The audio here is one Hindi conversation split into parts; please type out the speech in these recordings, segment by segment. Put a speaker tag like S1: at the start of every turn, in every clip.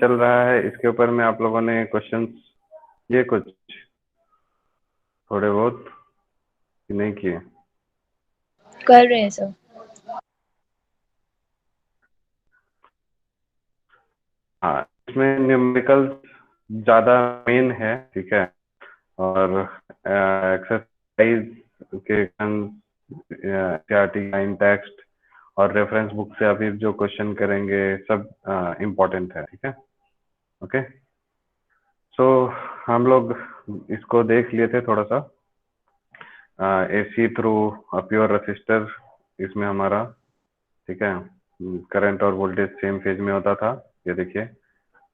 S1: चल रहा है इसके ऊपर में आप लोगों ने क्वेश्चंस किए कुछ थोड़े बहुत कि नहीं किए?
S2: कर रहे हैं सर।
S1: हाँ, इसमें न्यूमेरिकल ज्यादा मेन है, ठीक है। और एक्सरसाइज के इन टेक्स्ट और रेफरेंस बुक से अभी जो क्वेश्चन करेंगे सब इम्पोर्टेंट है, ठीक है। ओके, सो हम लोग इसको देख लिए थे थोड़ा सा। एसी थ्रू प्योर रजिस्टर, इसमें हमारा, ठीक है, करंट और वोल्टेज सेम फेज में होता था। ये देखिए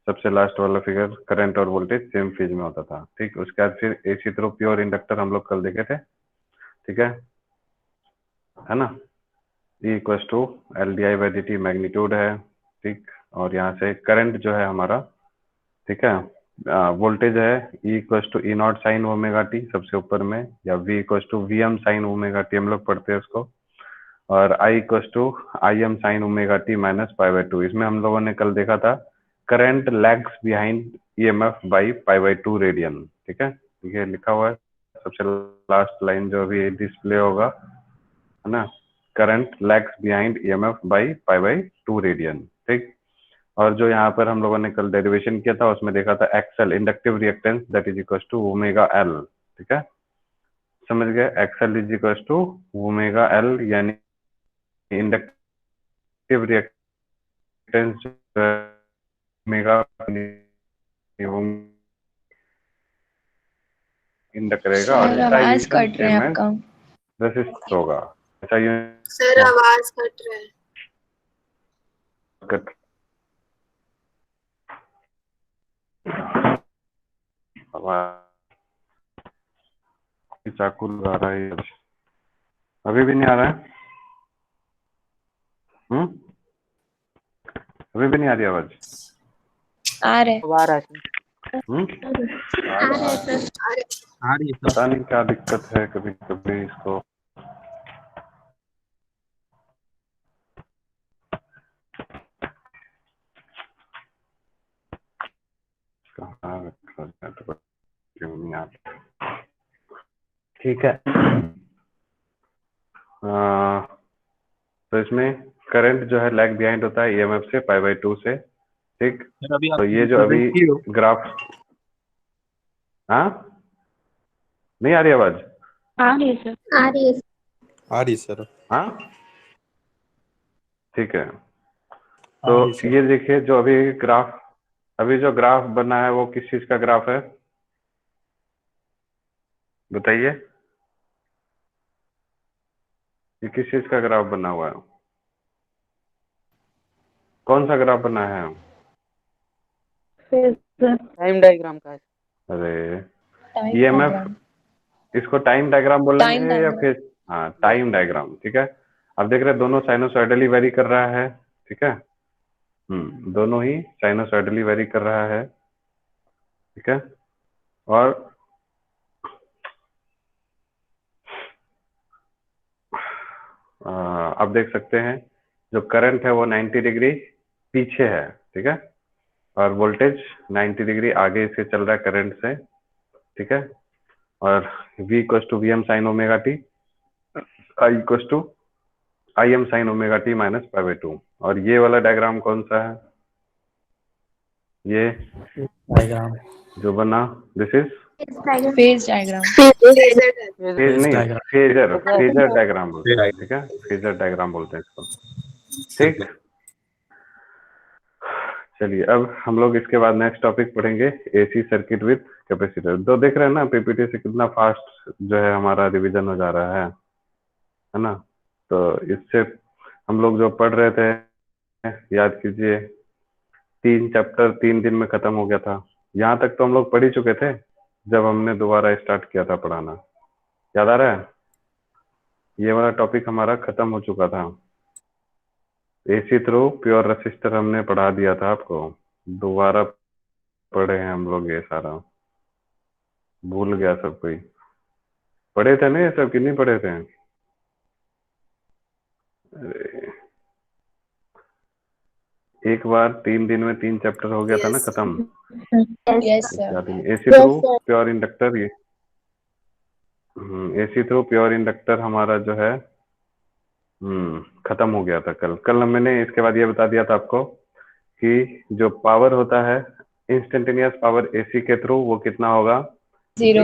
S1: सबसे लास्ट वाला फिगर, करंट और वोल्टेज सेम फेज में होता था, ठीक। उसके बाद फिर एसी थ्रू प्योर इंडक्टर हम लोग कल देखे थे, ठीक है ना। E equals to L D I by D T magnitude है, ठीक। और यहाँ से करंट जो है हमारा, ठीक है, वोल्टेज है E equals to E naught sine omega T सबसे ऊपर में, या V equals to V M sine omega T हम लोग पढ़ते हैं उसको। और I equals to I M sine omega T minus pi by two. इसमें हम लोगों ने कल देखा था current lags behind E M F by pi by two radian, ठीक है। ये लिखा हुआ है सबसे लास्ट लाइन जो अभी डिस्प्ले होगा, है ना। Current lags behind E M F by pi by two radian, ठीक। और जो यहाँ पर हम लोगों ने कल डेरिवेशन किया था उसमें देखा था XL inductive reactance that is equal to omega L, ठीक है। समझ गए, XL is equal to omega L, यानी इंडक्टिव रिएक्टेंस ओमेगा इंडक्ट करेगा और
S2: सर आवाज
S1: एक्साइटेशन
S2: कट रहे हैं
S1: सेम एज
S2: आपका।
S1: रेसिस्ट होगा। ऐसा ये
S3: सर आवाज कट रहा है।
S1: कट चाकू लगा रहा है, अभी भी नहीं आ रहा है। अभी भी नहीं आ रही आवाज।
S2: आ रहे
S1: पता नहीं क्या दिक्कत है, कभी कभी इसको कहाँ रखा जाए तो क्यों नहीं आता, ठीक है। तो इसमें करंट जो है लैग बिहाइंड होता है ईएमएफ से पाई बाई टू से, ठीक। तो ये जो अभी ग्राफ, हाँ नहीं आ रही आवाज?
S2: आ रही है सर।
S3: आ रही है।
S4: आ रही सर।
S1: हाँ ठीक है। तो ये देखिए जो अभी ग्राफ, अभी जो ग्राफ बना है वो किस चीज का ग्राफ है बताइए? ये किस चीज का ग्राफ बना हुआ है? कौन सा ग्राफ बना है?
S5: टाइम डायग्राम का है।
S1: अरे ईएमएफ, इसको टाइम डायग्राम बोलेंगे या फिर, हाँ टाइम डायग्राम, ठीक है। अब देख रहे हैं दोनों साइनोसॉइडली वेरी कर रहा है, ठीक है। दोनों ही साइनोसॉइडली वेरी कर रहा है, ठीक है। और आप देख सकते हैं जो करंट है वो 90 डिग्री पीछे है, ठीक है। और वोल्टेज 90 डिग्री आगे से चल रहा है करंट से, ठीक है। और V equals to V M sine omega T, I equals to I M sine omega T minus pi by two. और ये वाला डायग्राम कौन सा है? ये
S4: डायग्राम
S1: जो बना, this is
S2: phase diagram.
S1: Phase नहीं, फेजर, फेजर डायग्राम बोलते हैं, ठीक है। फेजर डायग्राम बोलते हैं इसको, ठीक। चलिए अब हम लोग इसके बाद नेक्स्ट टॉपिक पढ़ेंगे एसी सर्किट विद कैपेसिटर। तो देख रहे हैं ना पीपीटी से कितना फास्ट जो है हमारा रिवीजन हो जा रहा है ना। तो इससे हम लोग जो पढ़ रहे थे, याद कीजिए 3 चैप्टर 3 दिन में खत्म हो गया था। यहाँ तक तो हम लोग पढ़ ही चुके थे जब हमने दोबारा स्टार्ट किया था पढ़ाना, याद आ रहा है? ये वाला टॉपिक हमारा खत्म हो चुका था। एसी थ्रू प्योर रेसिस्टर हमने पढ़ा दिया था आपको, दोबारा पढ़े हैं हम लोग ये सारा, भूल गया सब कोई। पढ़े थे ना ये सब कि नहीं पढ़े थे? अरे एक बार 3 दिन में 3 चैप्टर हो गया था ना
S3: Yes.
S1: खत्म।
S2: Yes sir.
S1: याद नहीं, एसी थ्रू प्योर इंडक्टर, ये एसी थ्रू प्योर इंडक्टर हमारा जो है खत्म हो गया था कल मैंने इसके बाद ये बता दिया था आपको कि जो पावर होता है इंस्टेंटेनियस पावर एसी के थ्रू वो कितना होगा,
S2: 0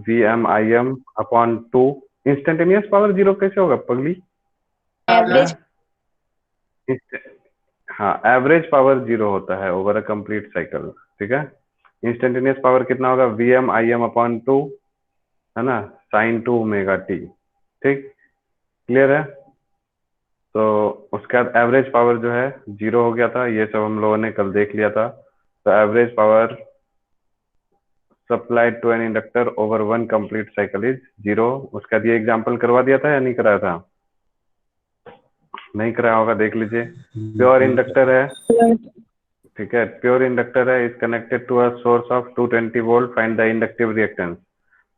S1: -VMIM/2। इंस्टेंटेनियस पावर 0 कैसे होगा पगली?
S2: एवरेज।
S1: हाँ, एवरेज पावर 0 होता है ओवर अ कंप्लीट साइकिल, ठीक है। इंस्टेंटेनियस पावर कितना होगा, VMIM/2, है ना, sin2ωt, ठीक, क्लियर है। तो उसके बाद एवरेज पावर जो है 0 हो गया था, ये सब हम लोगों ने कल देख लिया था। तो average power supplied to an inductor over one complete cycle is 0। उसके बाद ये एग्जाम्पल करवा दिया था या नहीं कराया था? नहीं कराया होगा, देख लीजिए। प्योर इंडक्टर है, ठीक है, प्योर इंडक्टर है, is connected to a source of 220 volt, find the inductive reactance.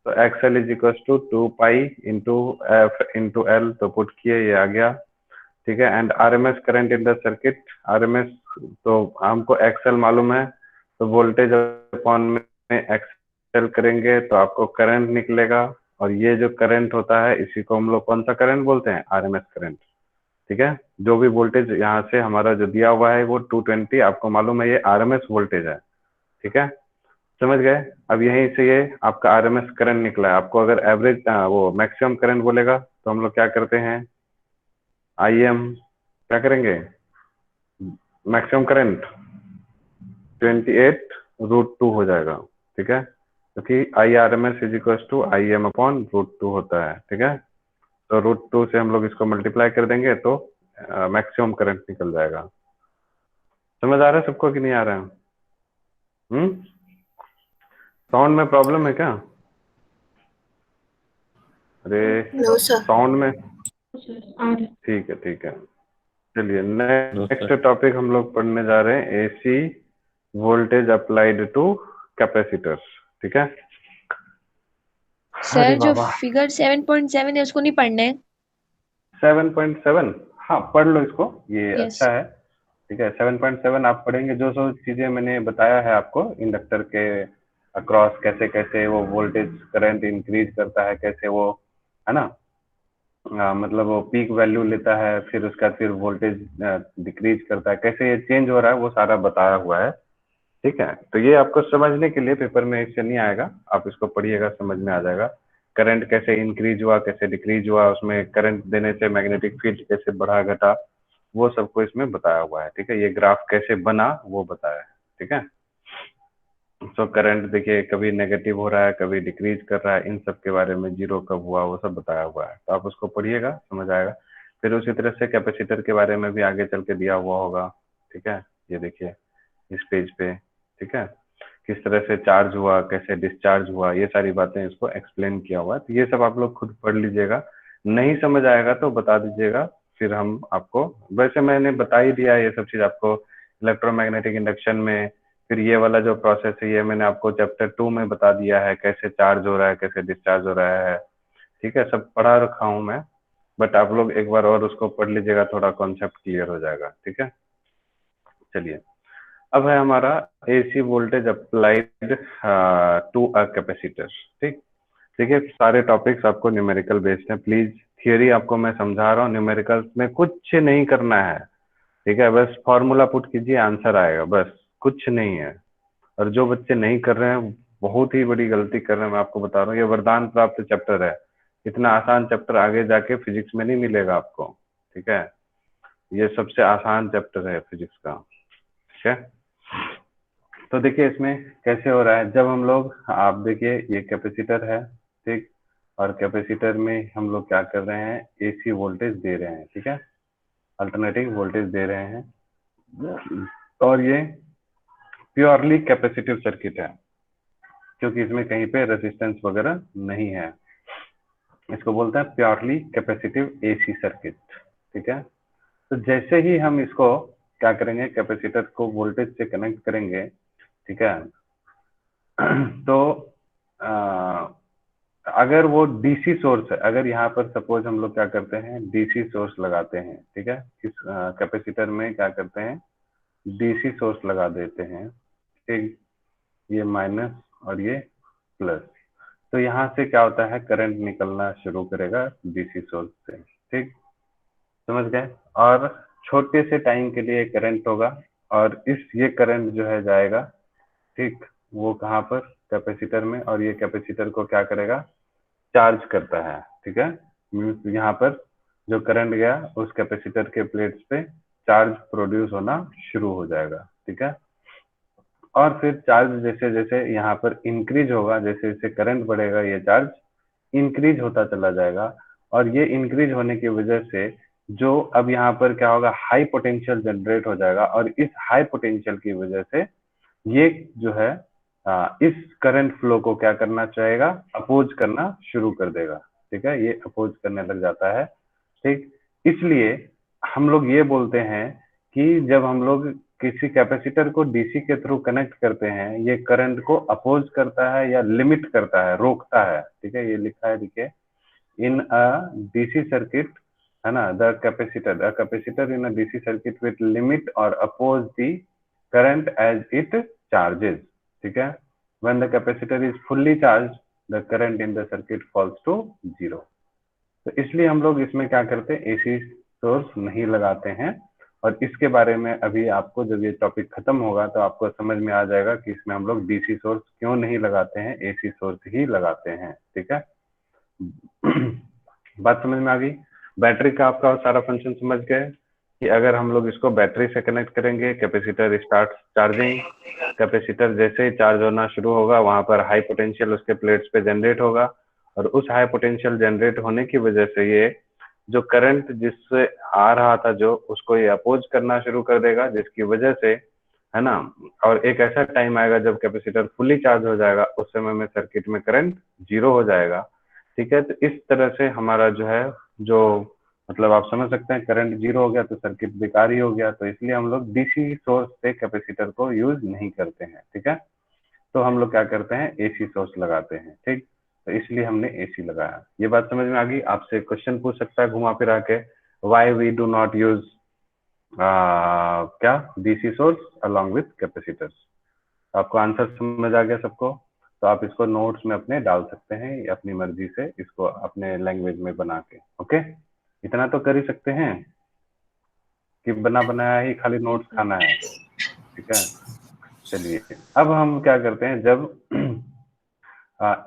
S1: तो XL is equal to 2 into F into L, तो पुट किए, ये आ गया, ठीक है। And RMS current in the circuit, RMS तो हमको XL मालूम है, तो वोल्टेज अपॉन में XL करेंगे तो आपको करंट निकलेगा, और ये जो करंट होता है इसी को हम लोग कौन सा करंट बोलते हैं, RMS करंट, ठीक है। जो भी वोल्टेज यहाँ से हमारा जो दिया हुआ है वो 220, आपको मालूम है ये RMS वोल्टेज है, ठीक है, समझ गए। अब यहीं से ये आपका RMS करंट निकला है। आपको अगर एवरेज वो मैक्सिमम करंट बोलेगा तो हम लोग क्या करते हैं, IM क्या करेंगे, मैक्सिमम करंट 28√2 हो जाएगा, ठीक है, क्योंकि IRMS is equal to IM/√2 होता है, ठीक है। तो √2 से हम लोग इसको मल्टीप्लाई कर देंगे तो मैक्सिमम करंट निकल जाएगा। समझ आ रहा है सबको कि नहीं आ रहा है? साउंड में प्रॉब्लम है क्या? अरे
S3: No, sir.
S1: साउंड में, ठीक है ठीक है। चलिए नेक्स्ट टॉपिक हम लोग पढ़ने जा रहे हैं, AC voltage applied two capacitors, ठीक है।
S2: सर जो फिगर 7.7 है उसको नहीं पढ़ना है?
S1: 7.7, हाँ पढ़ लो इसको, ये
S2: यस।
S1: अच्छा है, ठीक है। 7.7 आप पढ़ेंगे, जो जो चीजें मैंने बताया है आपको, इंडक्टर के अक्रॉस कैसे कैसे वो वोल्टेज करंट इंक्रीज करता है, कैसे वो, है ना, मतलब वो पीक वैल्यू लेता है, फिर उसका फिर वोल्टेज डिक्रीज करता है, कैसे ये चेंज हो रहा है, वो सारा बताया हुआ है, ठीक है। तो ये आपको समझने के लिए पेपर में इससे नहीं आएगा, आप इसको पढ़िएगा, समझ में आ जाएगा। करंट कैसे इंक्रीज हुआ, कैसे डिक्रीज हुआ, उसमें करंट देने से मैग्नेटिक फील्ड कैसे बढ़ा घटा, वो सबको इसमें बताया हुआ है, ठीक है। ये ग्राफ कैसे बना वो बताया है, ठीक है। तो करंट देखिए कभी नेगेटिव हो रहा है, कभी डिक्रीज कर रहा है, इन सब के बारे में, जीरो कब हुआ वो सब बताया हुआ है, तो आप उसको पढ़िएगा, समझ आएगा। फिर उसी तरह से कैपेसिटर के बारे में भी आगे चल के दिया हुआ होगा, ठीक है। ये देखिए इस पेज पे, ठीक है, किस तरह से चार्ज हुआ, कैसे डिस्चार्ज हुआ, ये सारी बातें इसको एक्सप्लेन किया हुआ है। तो ये सब आप लोग खुद पढ़ लीजिएगा, नहीं समझ आएगा तो बता दीजिएगा, फिर हम आपको, वैसे मैंने बता ही दिया है ये सब चीज आपको इलेक्ट्रोमैग्नेटिक इंडक्शन में। फिर ये वाला जो प्रोसेस है ये मैंने आपको चैप्टर 2 में बता दिया है, कैसे चार्ज हो रहा है, कैसे डिस्चार्ज हो रहा है, ठीक है, सब पढ़ा रखा हूँ मैं। बट आप लोग एक बार और उसको पढ़ लीजिएगा, थोड़ा कॉन्सेप्ट क्लियर हो जाएगा, ठीक है। चलिए, अब है हमारा AC voltage applied to a capacitor, ठीक। देखिए सारे टॉपिक्स आपको न्यूमेरिकल बेस्ड है, प्लीज थियरी आपको मैं समझा रहा हूँ, न्यूमेरिकल्स में कुछ नहीं करना है, ठीक है, बस फॉर्मूला पुट कीजिए, आंसर आएगा, बस कुछ नहीं है। और जो बच्चे नहीं कर रहे हैं बहुत ही बड़ी गलती कर रहे हैं, मैं आपको बता रहा हूँ। ये वरदान प्राप्त चैप्टर है, इतना आसान चैप्टर आगे जाके फिजिक्स में नहीं मिलेगा आपको, ठीक है। ये सबसे आसान चैप्टर है फिजिक्स का, ठीक है। तो देखिए इसमें कैसे हो रहा है, जब हम लोग, आप देखिए ये कैपेसिटर है, ठीक, और कैपेसिटर में हम लोग क्या कर रहे हैं, AC वोल्टेज दे रहे हैं, ठीक है, अल्टरनेटिंग वोल्टेज दे रहे हैं, और ये प्योरली कैपेसिटिव सर्किट है, क्योंकि इसमें कहीं पे रेजिस्टेंस वगैरह नहीं है, इसको बोलते हैं प्योरली कैपेसिटिव AC सर्किट, ठीक है। तो जैसे ही हम इसको क्या करेंगे, कैपेसिटर को वोल्टेज से कनेक्ट करेंगे, ठीक है, तो अगर वो DC सोर्स है, अगर यहाँ पर सपोज हम लोग क्या करते हैं, DC सोर्स लगाते हैं, ठीक है, इस कैपेसिटर में क्या करते हैं, डीसी सोर्स लगा देते हैं, ठीक, ये माइनस और ये प्लस, तो यहाँ से क्या होता है, करंट निकलना शुरू करेगा डीसी सोर्स से, ठीक, समझ गए। और छोटे से टाइम के लिए करंट होगा, और ये करंट जो है जाएगा, ठीक, वो कहाँ पर, कैपेसिटर में, और ये कैपेसिटर को क्या करेगा, चार्ज करता है, ठीक है। यहाँ पर जो करंट गया उस कैपेसिटर के प्लेट्स पे चार्ज प्रोड्यूस होना शुरू हो जाएगा, ठीक है। और फिर चार्ज जैसे जैसे यहाँ पर इंक्रीज होगा, जैसे जैसे करंट बढ़ेगा ये चार्ज इंक्रीज होता चला जाएगा, और ये इंक्रीज होने की वजह से जो अब यहाँ पर क्या होगा, हाई पोटेंशियल जनरेट हो जाएगा, और इस हाई पोटेंशियल की वजह से ये जो है इस करंट फ्लो को क्या करना चाहेगा, अपोज करना शुरू कर देगा, ठीक है, ये अपोज करने लग जाता है, ठीक। इसलिए हम लोग ये बोलते हैं कि जब हम लोग किसी कैपेसिटर को डीसी के थ्रू कनेक्ट करते हैं, ये करंट को अपोज करता है या लिमिट करता है, रोकता है, ठीक है, ये लिखा है, देखिए, इन अ डीसी सर्किट, है ना, the capacitor in a DC circuit with limit और oppose the current as it charges, ठीक है। When the capacitor is fully charge the current in the circuit falls to 0। तो इसलिए हम लोग इसमें क्या करते हैं, एसी सोर्स नहीं लगाते हैं, और इसके बारे में अभी आपको जब ये टॉपिक खत्म होगा तो आपको समझ में आ जाएगा कि इसमें हम लोग डीसी सोर्स क्यों नहीं लगाते हैं, एसी सोर्स ही लगाते हैं, ठीक है। बात समझ में आ गई। बैटरी का आपका सारा फंक्शन समझ गए कि अगर हम लोग इसको बैटरी से कनेक्ट करेंगे, कैपेसिटर स्टार्ट चार्जिंग, कैपेसिटर जैसे ही चार्ज होना शुरू होगा वहां पर हाई पोटेंशियल उसके प्लेट्स पे जनरेट होगा, और उस हाई पोटेंशियल जनरेट होने की वजह से ये जो करंट जिससे आ रहा था जो उसको ये अपोज करना शुरू कर देगा, जिसकी वजह से, है ना, और एक ऐसा टाइम आएगा जब कैपेसिटर फुली चार्ज हो जाएगा, उस समय में सर्किट में करंट 0 हो जाएगा, ठीक है। तो इस तरह से हमारा जो है, जो मतलब आप समझ सकते हैं, करंट 0 हो गया तो सर्किट बेकार ही हो गया, तो इसलिए हम लोग डीसी सोर्स से कैपेसिटर को यूज नहीं करते हैं, ठीक है। तो हम लोग क्या करते हैं, एसी सोर्स लगाते हैं, ठीक। तो इसलिए हमने एसी लगाया। ये बात समझ में आ गई। आपसे क्वेश्चन पूछ सकता है घुमा फिरा के, why we do not use क्या, DC source along with capacitors. आपको आंसर समझ आ गया सबको, तो आप इसको नोट्स में अपने डाल सकते हैं अपनी मर्जी से, इसको अपने लैंग्वेज में बना के, ओके। इतना तो कर ही सकते हैं कि बना बनाया ही खाली नोट्स खाना है, ठीक है। चलिए, अब हम क्या करते हैं, जब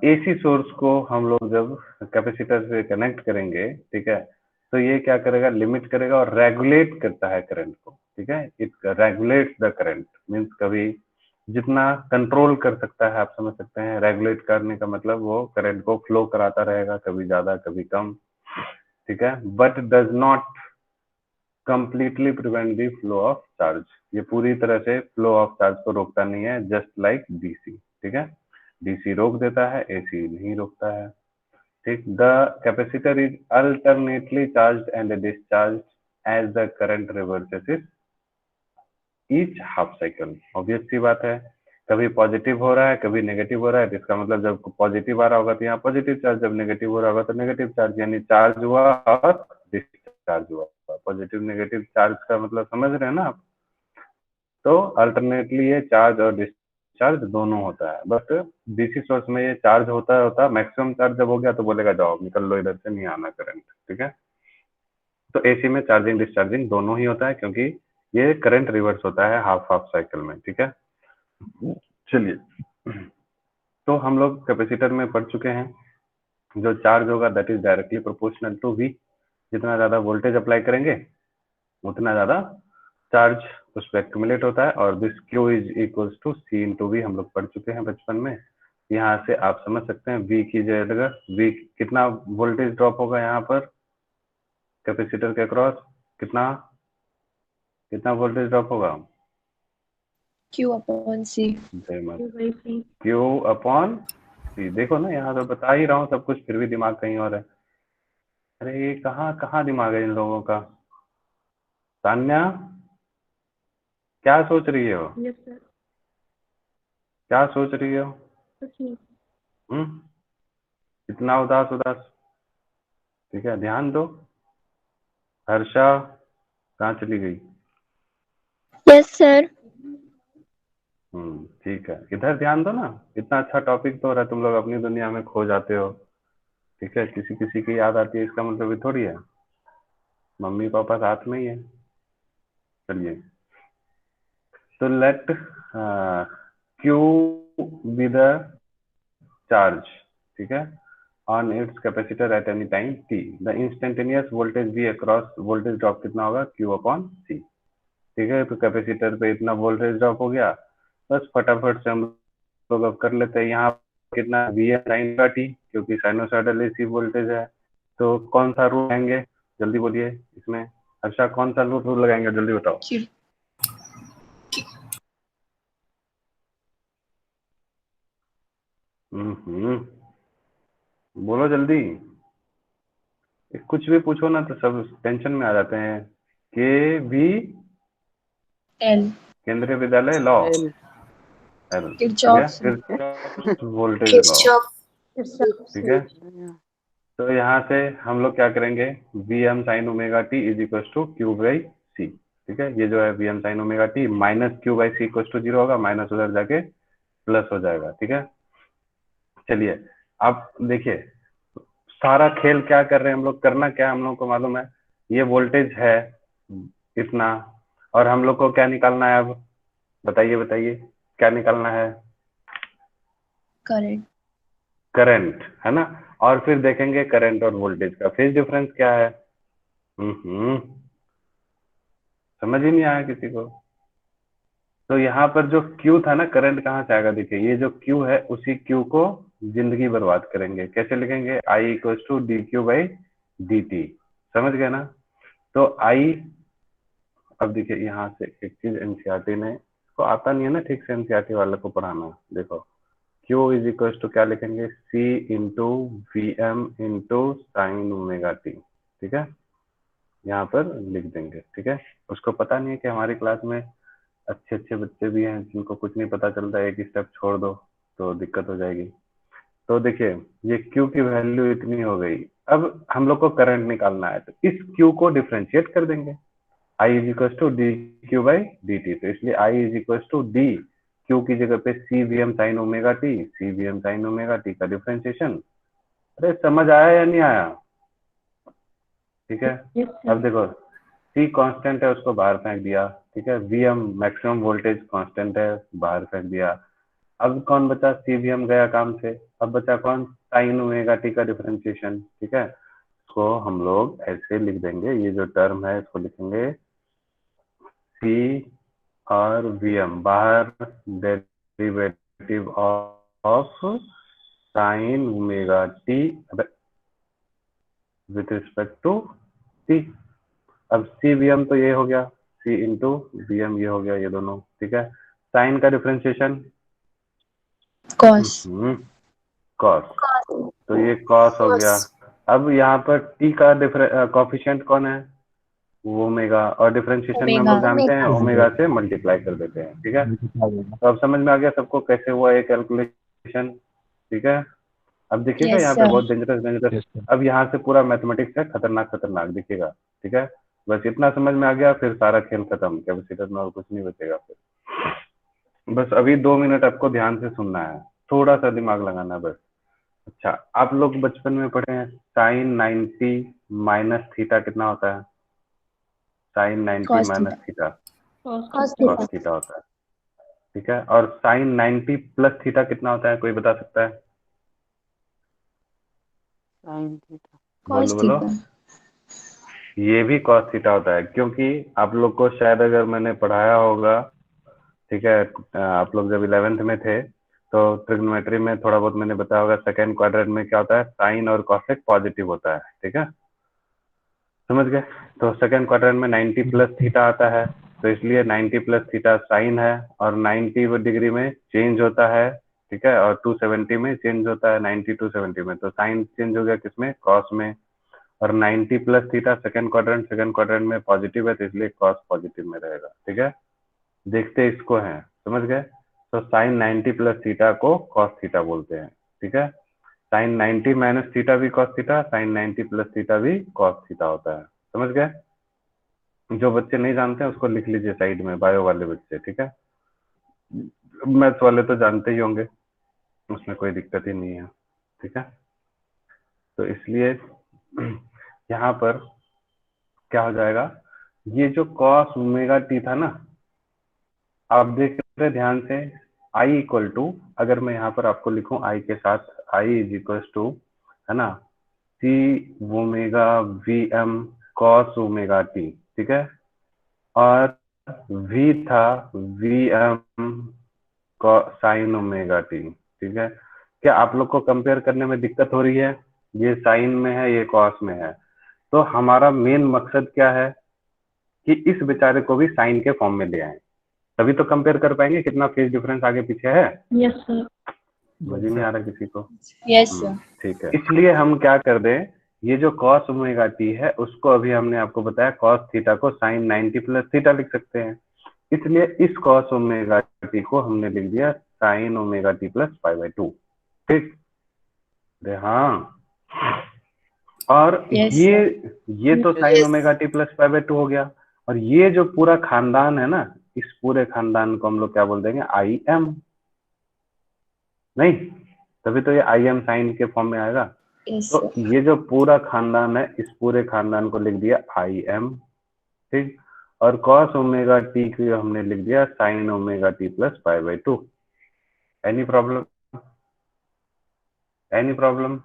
S1: एसी सोर्स को हम लोग जब कैपेसिटर से कनेक्ट करेंगे, ठीक है, तो ये क्या करेगा, लिमिट करेगा और रेगुलेट करता है करंट को, ठीक है। It regulates the current, means कभी जितना कंट्रोल कर सकता है, आप समझ सकते हैं, रेगुलेट करने का मतलब वो करंट को फ्लो कराता रहेगा, कभी ज्यादा कभी कम, ठीक है। But does not completely prevent the flow of charge, ये पूरी तरह से फ्लो ऑफ चार्ज को रोकता नहीं है, जस्ट लाइक डीसी, ठीक है। डीसी रोक देता है, एसी नहीं रोकता है, ठीक। The capacitor is alternately charge and discharge as the current reverses each half cycle. Obvious सी बात है, कभी पॉजिटिव हो रहा है कभी नेगेटिव हो रहा है, इसका मतलब जब पॉजिटिव आ रहा होगा तो यहाँ पॉजिटिव चार्ज, जब नेगेटिव हो रहा होगा तो नेगेटिव चार्ज, यानी चार्ज हुआ और डिस्चार्ज हुआ। पॉजिटिव नेगेटिव चार्ज का मतलब समझ रहे हैं ना आप। तो अल्टरनेटली ये चार्ज और डिस्चार्ज दोनों होता है, बट डीसी सोर्स में ये चार्ज होता मैक्सिमम चार्ज जब हो गया तो बोलेगा जाओ निकल लो इधर से, नहीं आना करंट, ठीक है। तो एसी में चार्जिंग डिस्चार्जिंग दोनों ही होता है, क्योंकि ये करंट रिवर्स होता है हाफ हाफ साइकिल में, ठीक है। चलिए, तो हम लोग कैपेसिटर में पढ़ चुके हैं, जो चार्ज होगा that is directly proportional to V, जितना ज्यादा वोल्टेज अप्लाई करेंगे उतना ज्यादा चार्ज उस पर एक्यूमुलेट होता है, और this Q is equals to C into V, हम लोग पढ़ चुके हैं बचपन में। यहाँ से आप समझ सकते हैं वी की जगह वी कितना वोल्टेज ड्रॉप होगा यहाँ पर कैपेसिटर के अक्रॉस, कितना कितना वोल्टेज ड्रॉप होगा,
S2: Q upon C.
S1: Q upon C. देखो ना, यहाँ तो बता ही रहा हूँ सब कुछ, फिर भी दिमाग कहीं और है। अरे ये कहाँ कहाँ दिमाग है इन लोगों का। तान्या, क्या सोच रही हो,
S3: यस सर।
S1: क्या सोच रही हो,
S3: कुछ नहीं।
S1: इतना उदास उदास, ठीक है, ध्यान दो। हर्षा कहाँ चली गई,
S2: यस सर।
S1: ठीक है, इधर ध्यान दो ना, इतना अच्छा टॉपिक तो हो रहा है, तुम लोग अपनी दुनिया में खो जाते हो। ठीक है, किसी किसी की याद आती है इसका मतलब ये थोड़ी है मम्मी पापा साथ में ही है। चलिए, तो let Q be the charge, ठीक है, on its capacitor at any time T, the instantaneous voltage V across, voltage drop कितना होगा, क्यू अपॉन सी। ठीक है, तो कैपेसिटर पे इतना वोल्टेज ड्रॉप हो गया, बस फटाफट से हम लोग अब कर लेते हैं। यहाँ कितना वी एम साइन का टी, क्योंकि साइनोसॉइडल एसी वोल्टेज है, तो कौन सा रूल लगाएंगे, जल्दी बोलिए इसमें। अच्छा, कौन सा रूल लगाएंगे, जल्दी बताओ। बोलो जल्दी, कुछ भी पूछो ना तो सब टेंशन में आ जाते हैं। के we
S2: L.
S1: Kendriya Vidyalaya law,
S5: L
S1: L,
S2: Kirchhoff
S1: voltage law,
S3: Kirchhoff
S1: ठीक है। तो यहाँ से हम लोग क्या करेंगे, V M sine omega T is equal to Q by C. ठीक है, ये जो है V M sine omega T minus Q by C equal to zero होगा, माइनस उधर जाके प्लस हो जाएगा। ठीक है, चलिए अब देखिए सारा खेल क्या कर रहे हैं हम लोग, करना क्या है, हम लोग को मालूम है ये वोल्टेज है इतना, और हम लोग को क्या निकालना है अब, बताइए बताइए क्या निकालना है,
S2: करंट।
S1: करंट, है ना। और फिर देखेंगे करंट और वोल्टेज का फेज डिफरेंस क्या है। समझ ही नहीं आया किसी को। तो यहाँ पर जो Q था ना, करंट कहाँ से आएगा, देखिए ये जो Q है उसी Q को जिंदगी बर्बाद करेंगे, कैसे लिखेंगे, I equal to D Q by D T, समझ गए ना। तो I, अब देखिए यहाँ से एक चीज एनसीईआरटी ने, इसको आता नहीं है ना ठीक से एनसीईआरटी वाले को पढ़ाना, देखो Q इज इक्वल टू क्या लिखेंगे, C into V M into sine omega T. ठीक है, यहाँ पर लिख देंगे। ठीक है, उसको पता नहीं है कि हमारी क्लास में अच्छे अच्छे बच्चे भी हैं जिनको कुछ नहीं पता चलता, एक ही स्टेप छोड़ दो तो दिक्कत हो जाएगी। तो देखिए ये Q की वैल्यू इतनी हो गई, अब हम लोग को करंट निकालना है, तो इस Q को डिफ्रेंशिएट कर देंगे, I is equal to D Q by D T, तो इसलिए I is equal to D Q की जगह पे C V M sine omega T, C V M sine omega T का डिफ्रेंशिएशन। अरे समझ आया या नहीं आया, ठीक है। अब देखो सी कांस्टेंट है, उसको बाहर फेंक दिया, ठीक है, V M maximum voltage constant है, बाहर फेंक दिया। अब कौन बचा, सी वी एम गया काम से, अब बचा कौन, साइन ओमेगा टी का डिफरेंशिएशन। ठीक है, इसको हम लोग ऐसे लिख देंगे, ये जो टर्म है इसको लिखेंगे सी और वी एम, बाहर derivative of sine omega T with respect to T. अब सी वी एम तो ये हो गया, सी इंटू वी एम ये हो गया, ये दोनों। ठीक है, साइन का डिफरेंशिएशन
S2: कॉस।
S1: कॉस, तो ये कॉस हो गया। अब यहाँ पर टी का कॉफिशिएंट कौन है, वो ओमेगा, और डिफरेंशिएशन में हम
S2: ओमेगा।
S1: लोग जानते हैं ओमेगा से मल्टीप्लाई कर देते हैं। ठीक है, तो अब समझ में आ गया सबको कैसे हुआ ये कैलकुलेशन। ठीक है, अब देखिएगा
S2: यस
S1: यहाँ पे
S2: सर।
S1: बहुत डेंजरस, अब यहाँ से पूरा मैथमेटिक्स है, खतरनाक खतरनाक दिखेगा। ठीक है, बस इतना समझ में आ गया, फिर सारा खेल खत्म, कैपेसिटर में और कुछ नहीं बचेगा फिर। बस अभी 2 मिनट आपको ध्यान से सुनना है, थोड़ा सा दिमाग लगाना है बस। अच्छा, आप लोग बचपन में पढ़े हैं साइन 90 माइनस थीटा कितना होता है, sine 90
S2: cos
S1: minus
S2: theta.
S1: Theta
S2: cos
S1: cos theta होता है। ठीक है, और साइन 90 प्लस थीटा कितना होता है, कोई बता सकता है,
S5: sin theta
S1: बोलो
S2: कॉस
S1: बोलो।
S2: थीटा।
S1: ये भी कॉस थीटा होता है, क्योंकि आप लोग को शायद अगर मैंने पढ़ाया होगा, ठीक है, आप लोग जब 11th में थे तो ट्रिग्नोमेट्री में थोड़ा बहुत मैंने बताया होगा, सेकेंड क्वाड्रेंट में क्या होता है, साइन और कॉसेक पॉजिटिव होता है। ठीक है, समझ गए। तो सेकेंड क्वाड्रेंट में 90 प्लस थीटा आता है, तो इसलिए 90 प्लस थीटा साइन है, और 90 डिग्री में चेंज होता है। ठीक है, और 270 में चेंज होता है, 90 270 में, तो साइन चेंज हो गया किसमें, कॉस में। और 90 प्लस थीटा सेकंड क्वाड्रेंट में पॉजिटिव है, तो इसलिए कॉस पॉजिटिव में रहेगा। ठीक है, देखते इसको हैं, समझ गए। तो साइन 90 प्लस थीटा को कॉस थीटा बोलते हैं। ठीक है, साइन 90 माइनस थीटा भी cos theta, sine 90 plus theta भी कॉस थीटा होता है, समझ गए। जो बच्चे नहीं जानते हैं उसको लिख लीजिए साइड में, बायो वाले बच्चे, ठीक है। मैथ्स वाले तो जानते ही होंगे, उसमें कोई दिक्कत ही नहीं है, ठीक है। तो इसलिए यहाँ पर क्या हो जाएगा, ये जो कॉस ओमेगा टी था ना, आप देख रहे ध्यान से, आई इक्वल टू, अगर मैं यहाँ पर आपको लिखूं आई के साथ, आई इज इक्वल टू, है ना, C omega V M cos omega T, ठीक है। और वी था V M sine omega T, ठीक है। क्या आप लोग को कंपेयर करने में दिक्कत हो रही है? ये साइन में है, ये कॉस में है, तो हमारा मेन मकसद क्या है कि इस बेचारे को भी साइन के फॉर्म में ले आए, तभी तो कंपेयर कर पाएंगे कितना फेज डिफरेंस आगे पीछे है।
S2: Yes sir.
S1: समझ ही नहीं आ रहा किसी को?
S2: Yes sir.
S1: ठीक है, इसलिए हम क्या कर दें, ये जो कॉस ओमेगा टी है उसको अभी हमने आपको बताया कॉस थीटा को साइन 90 प्लस थीटा लिख सकते हैं, इसलिए इस कॉस ओमेगा टी को हमने लिख दिया sine omega T plus pi by 2, ठीक। हाँ, और
S2: Yes,
S1: ये तो sine
S3: Yes.
S1: Omega T plus pi by 2 हो गया, और ये जो पूरा खानदान है ना, इस पूरे खानदान को हम लोग क्या बोल देंगे, आई एम, नहीं, तभी तो ये आई एम साइन के फॉर्म में आएगा।
S2: yes
S1: तो
S2: sir.
S1: ये जो पूरा खानदान है, इस पूरे खानदान को लिख दिया आई एम, ठीक। और कॉस ओमेगा टी को हमने लिख दिया sine omega T plus pi by 2। Any problem? Any problem?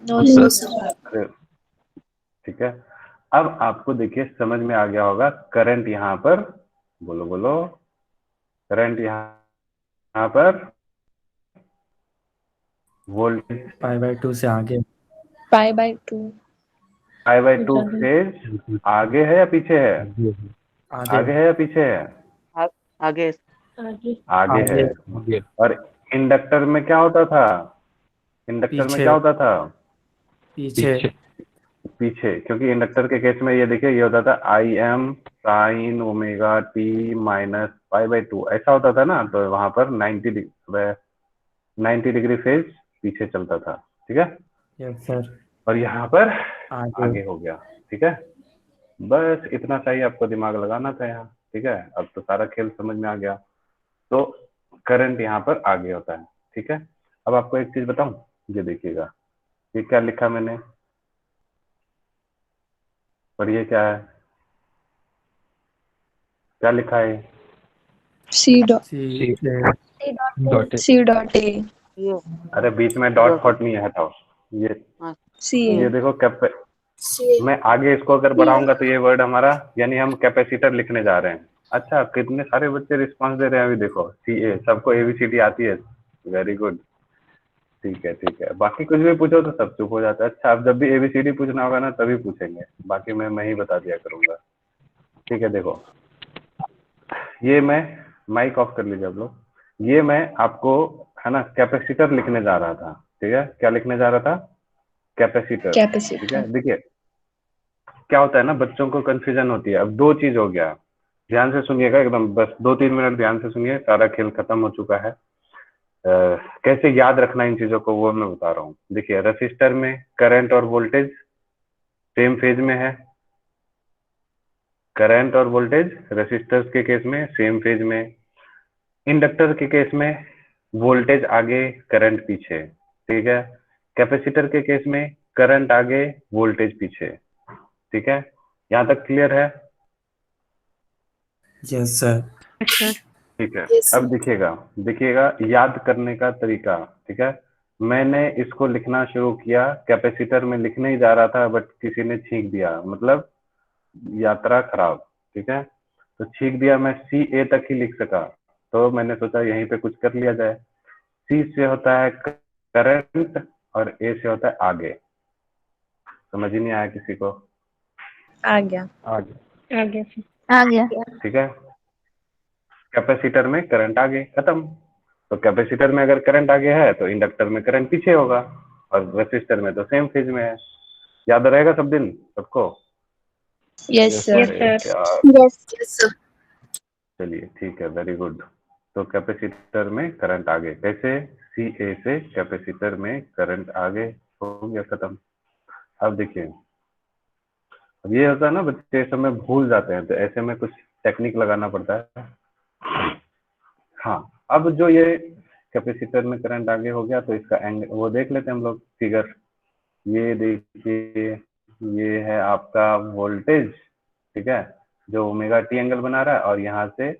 S2: No
S3: No,
S2: sir.
S3: sir.
S1: ठीक है, अब आपको देखिए समझ में आ गया होगा, करंट यहाँ पर, बोलो बोलो, करंट यहाँ पर वोल्टेज
S6: पाई बाय 2 से आगे।
S2: Pi by 2.
S1: पाई बाई 2
S2: आगे।
S1: फेज आगे है या पीछे है?
S6: आगे
S1: आगे है या पीछे है?
S5: आगे
S2: आगे।
S1: आगे है।
S4: आगे।
S1: और इंडक्टर में क्या होता था? इंडक्टर में
S6: पीछे।
S1: क्या होता था?
S6: पीछे।
S1: पीछे, क्योंकि इंडक्टर के केस में ये देखिए, ये होता था आई M sine omega T minus pi by 2, ऐसा होता था ना, तो वहां पर 90 डिग्री फेज पीछे चलता था, ठीक है।
S6: Yes sir.
S1: और यहाँ पर
S6: आगे।
S1: आगे हो गया, ठीक है। बस इतना सा ही आपको दिमाग लगाना था यहाँ, ठीक है। अब तो सारा खेल समझ में आ गया। तो करंट यहाँ पर आगे होता है, ठीक है। अब आपको एक चीज बताऊं, ये देखिएगा, ये क्या लिखा मैंने, और ये क्या है, क्या लिखा है?
S2: C dot.
S6: C
S2: C dot A.
S5: ये
S1: अरे बीच में डॉट फॉट नहीं है, हटाओ ये।
S2: C
S1: ये
S2: A.
S1: देखो
S3: See.
S1: मैं आगे इसको अगर बढ़ाऊंगा तो ये वर्ड हमारा, यानी हम कैपेसिटर लिखने जा रहे हैं। अच्छा, कितने सारे बच्चे रिस्पांस दे रहे हैं अभी देखो, सी ए, सबको एबीसीडी आती है, वेरी गुड, ठीक है ठीक है। बाकी कुछ भी पूछो तो सब चुप हो जाता है। अच्छा, अब जब भी एबीसीडी पूछना होगा ना तभी पूछेंगे, बाकी मैं ही बता दिया करूंगा, ठीक है। देखो, ये मैं, माइक ऑफ कर लीजिए आप लोग, ये मैं आपको, है ना, कैपेसिटर लिखने जा रहा था, ठीक है। क्या लिखने जा रहा था? कैपेसिटर, ठीक
S2: Capacitor.
S1: है। देखिए क्या होता है ना, बच्चों को कंफ्यूजन होती है। अब दो चीज हो गया, ध्यान से सुनिएगा एकदम, बस 2-3 मिनट ध्यान से सुनिए, सारा खेल खत्म हो चुका है। कैसे याद रखना इन चीजों को वो मैं बता रहा हूँ। देखिए, रेसिस्टर में करंट और वोल्टेज सेम फेज में है, करंट और वोल्टेज रेसिस्टर्स के केस में सेम फेज में, इंडक्टर के केस में वोल्टेज आगे करंट पीछे, ठीक है। कैपेसिटर के केस में करंट आगे वोल्टेज पीछे, ठीक है। यहाँ तक क्लियर है?
S6: Yes sir.
S1: ठीक है।
S3: Yes,
S1: अब
S3: sir.
S1: देखिएगा, देखिएगा याद करने का तरीका, ठीक है। मैंने इसको लिखना शुरू किया, कैपेसिटर में लिखने ही जा रहा था, बट किसी ने छींक दिया, मतलब यात्रा खराब, ठीक है। तो छींक दिया, मैं सी ए तक ही लिख सका, तो मैंने सोचा यहीं पे कुछ कर लिया जाए। सी से होता है करंट और ए से होता है आगे। समझ ही नहीं आया किसी को?
S2: आ गया.
S1: आगे,
S2: आ गया.
S1: ठीक है। कैपेसिटर में करंट आगे, खत्म। तो कैपेसिटर में अगर करंट आगे है तो इंडक्टर में करंट पीछे होगा, और रेसिस्टर में तो सेम फेज में है। याद रहेगा सब दिन सबको?
S2: Yes sir.
S3: Yes, sir.
S1: चलिए ठीक है, वेरी गुड। तो कैपेसिटर में करंट आगे, कैसे? सी ए से कैपेसिटर में करंट आगे, हो गया खत्म। अब देखिए, अब ये होता है ना, बच्चे इस समय भूल जाते हैं, तो ऐसे में कुछ टेक्निक लगाना पड़ता है। हाँ, अब जो ये कैपेसिटर में करंट आगे हो गया, तो इसका एंगल वो देख लेते हैं हम लोग, फिगर। ये देखिए, ये है आपका वोल्टेज, ठीक है, जो ओमेगा टी एंगल बना रहा है, और यहाँ से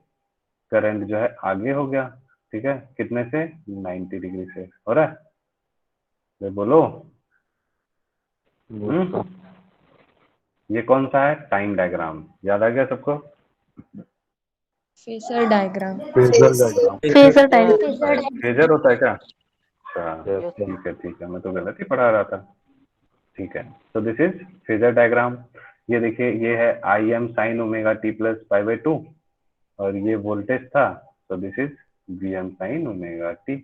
S1: करंट जो है आगे हो गया, ठीक है, कितने से, 90 डिग्री से हो रहा है। ये बोलो। ये कौन सा है, टाइम डायग्राम, याद आ गया सबको।
S2: Phasor diagram.
S1: Phasor diagram,
S2: phasor time.
S1: Phasor होता है क्या? अच्छा,
S4: Yes, sir.
S1: ठीक है, मैं तो गलत ही पढ़ा रहा था। ठीक है, तो दिस इज फेजर डायग्राम। ये देखिए, ये है I M sine omega T plus pi by 2, और ये वोल्टेज था, तो this is V M sine omega T.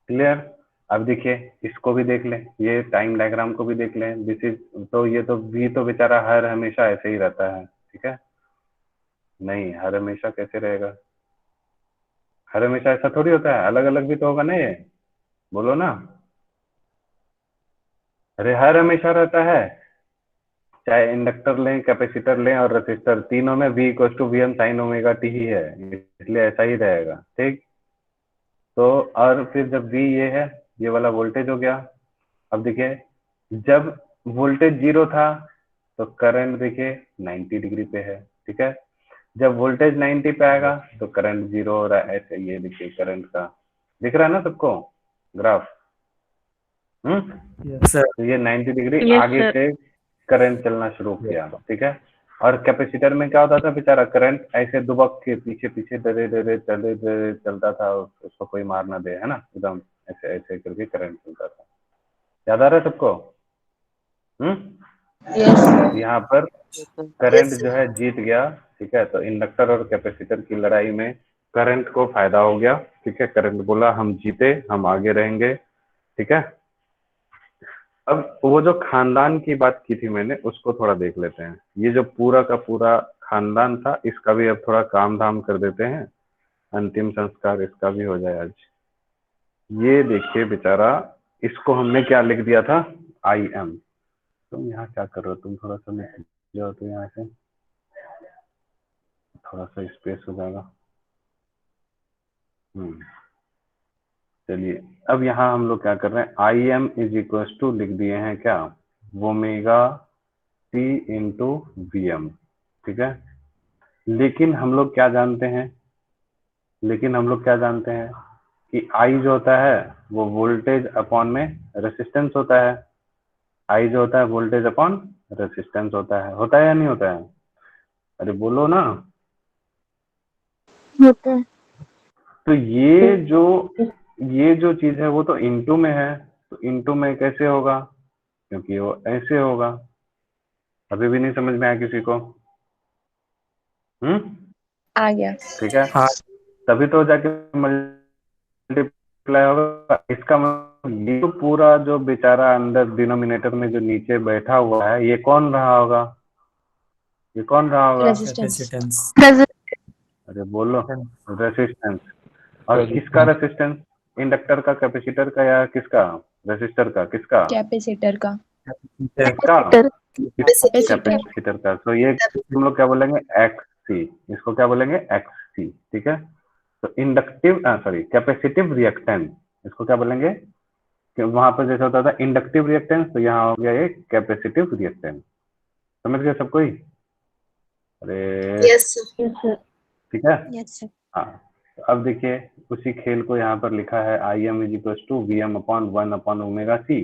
S1: Clear. अब देखिए, इसको भी देख लें, ये टाइम डायग्राम को भी देख लें। दिस इज, तो ये तो वी तो बेचारा हर हमेशा ऐसे ही रहता है, ठीक है, नहीं हर हमेशा कैसे रहेगा, हर हमेशा ऐसा थोड़ी होता है, अलग अलग भी तो होगा ना ये, बोलो ना। अरे हर हमेशा रहता है, चाहे इंडक्टर लें, कैपेसिटर लें और रजिस्टर, तीनों में v equal to V M sine omega T ही है, इसलिए ऐसा ही रहेगा, ठीक। तो और फिर जब v ये है, ये वाला वोल्टेज हो गया। अब देखिए, जब वोल्टेज 0 था, तो करंट देखिए 90 डिग्री पे है, ठीक है। जब वोल्टेज 90 पे आएगा, तो करंट 0 हो रहा है, ऐसे ये देखिए करंट का दिख रहा है ना सबको ग्राफ।
S6: Yes sir.
S1: तो ये 90 डिग्री आगे से करंट चलना शुरू किया, ठीक है। और कैपेसिटर में क्या होता था, बेचारा करंट ऐसे दुबक के पीछे पीछे डरे डरे डरे चलता था, उसको कोई मार ना दे, है ना, एकदम ऐसे ऐसे करके करंट चलता था। याद आ रहा है सबको।
S2: यस।
S1: यहाँ पर
S5: Yes, sir.
S1: करंट जो है जीत गया, ठीक है। तो इंडक्टर और कैपेसिटर की लड़ाई में करंट को फायदा हो गया, ठीक है। करंट बोला हम जीते, हम आगे रहेंगे, ठीक है। अब वो जो खानदान की बात की थी मैंने, उसको थोड़ा देख लेते हैं। ये जो पूरा का पूरा खानदान था, इसका भी अब थोड़ा काम धाम कर देते हैं, अंतिम संस्कार इसका भी हो जाए आज। ये देखिए बेचारा, इसको हमने क्या लिख दिया था, आई एम। तुम यहाँ क्या कर रहे हो, तुम थोड़ा सा निकल जाओ तो यहाँ से, थोड़ा सा स्पेस हो जाएगा। चलिए, अब यहाँ हम लोग क्या कर रहे हैं, I M is equal to लिख दिए हैं क्या, omega T into V M, ठीक है। लेकिन हम लोग क्या जानते हैं, लेकिन हम लोग क्या जानते हैं कि आई जो होता है वो वोल्टेज अपॉन में रेसिस्टेंस होता है। आई जो होता है वोल्टेज अपॉन रेसिस्टेंस होता है या नहीं होता है, अरे बोलो ना।
S3: होता है।
S1: तो ये जो चीज है वो तो इनटू में है, तो इनटू में कैसे होगा, क्योंकि वो ऐसे होगा। अभी भी नहीं समझ में आया किसी को।
S2: आ गया।
S1: ठीक है,
S6: हाँ।
S1: तभी तो जाके मल्टीप्लाई होगा। इसका मतलब ये तो पूरा जो बेचारा अंदर डिनोमिनेटर में जो नीचे बैठा हुआ है, ये कौन रहा होगा, ये कौन रहा होगा,
S2: रेजिस्टेंस।
S6: कैपेसिटेंस।
S1: अरे बोलो, रेसिस्टेंस। और किसका रेसिस्टेंस, इंडक्टर का, कैपेसिटर का, या किसका, रेसिस्टर का, किसका,
S2: कैपेसिटर का।
S1: किसका,
S2: कैपेसिटर।
S1: कैपेसिटर का। तो ये हम लोग क्या बोलेंगे, एक्स सी, इसको क्या बोलेंगे, एक्स सी, ठीक है। तो इंडक्टिव सॉरी कैपेसिटिव रिएक्टेंस, इसको क्या बोलेंगे, कि वहां पर जैसे होता था इंडक्टिव रिएक्टेंस, तो यहाँ हो गया ये कैपेसिटिव रिएक्टेंस। समझ गए सब कोई, अरे
S3: Yes, sir.
S1: ठीक है।
S2: Yes sir.
S1: हाँ, तो अब देखिए उसी खेल को यहाँ पर लिखा है, I M is equal to V M upon 1 upon omega C,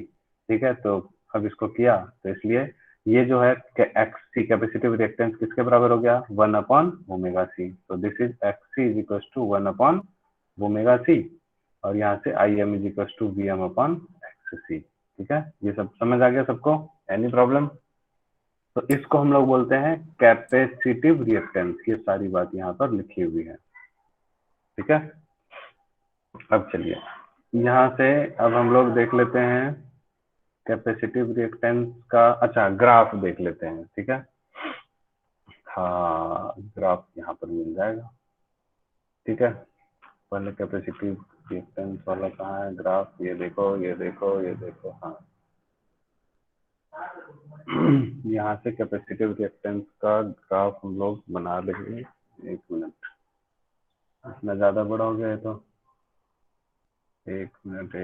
S1: ठीक है। तो अब इसको किया, तो इसलिए ये जो है एक्स सी कैपेसिटिव रिएक्टेंस किसके बराबर हो गया, 1 अपॉन ओमेगा सी। तो this is X C is equal to 1 upon omega C, और यहाँ से I M is equal to V M upon X C, ठीक है। ये सब समझ आ गया सबको, एनी प्रॉब्लम। तो इसको हम लोग बोलते हैं कैपेसिटिव रिएक्टेंस, ये सारी बात यहाँ पर लिखी हुई है, ठीक है। अब चलिए यहाँ से, अब हम लोग देख लेते हैं कैपेसिटिव रिएक्टेंस का, अच्छा ग्राफ देख लेते हैं, ठीक है। हाँ, ग्राफ यहाँ पर मिल जाएगा, ठीक है। पहले कैपेसिटिव रिएक्टेंस वाला कहाँ है ग्राफ, ये देखो ये देखो ये देखो, हाँ यहाँ से कैपेसिटिव रिएक्टेंस का ग्राफ हम लोग बना लेंगे। एक मिनट, इतना ज्यादा बड़ा हो गया है तो एक मिनट।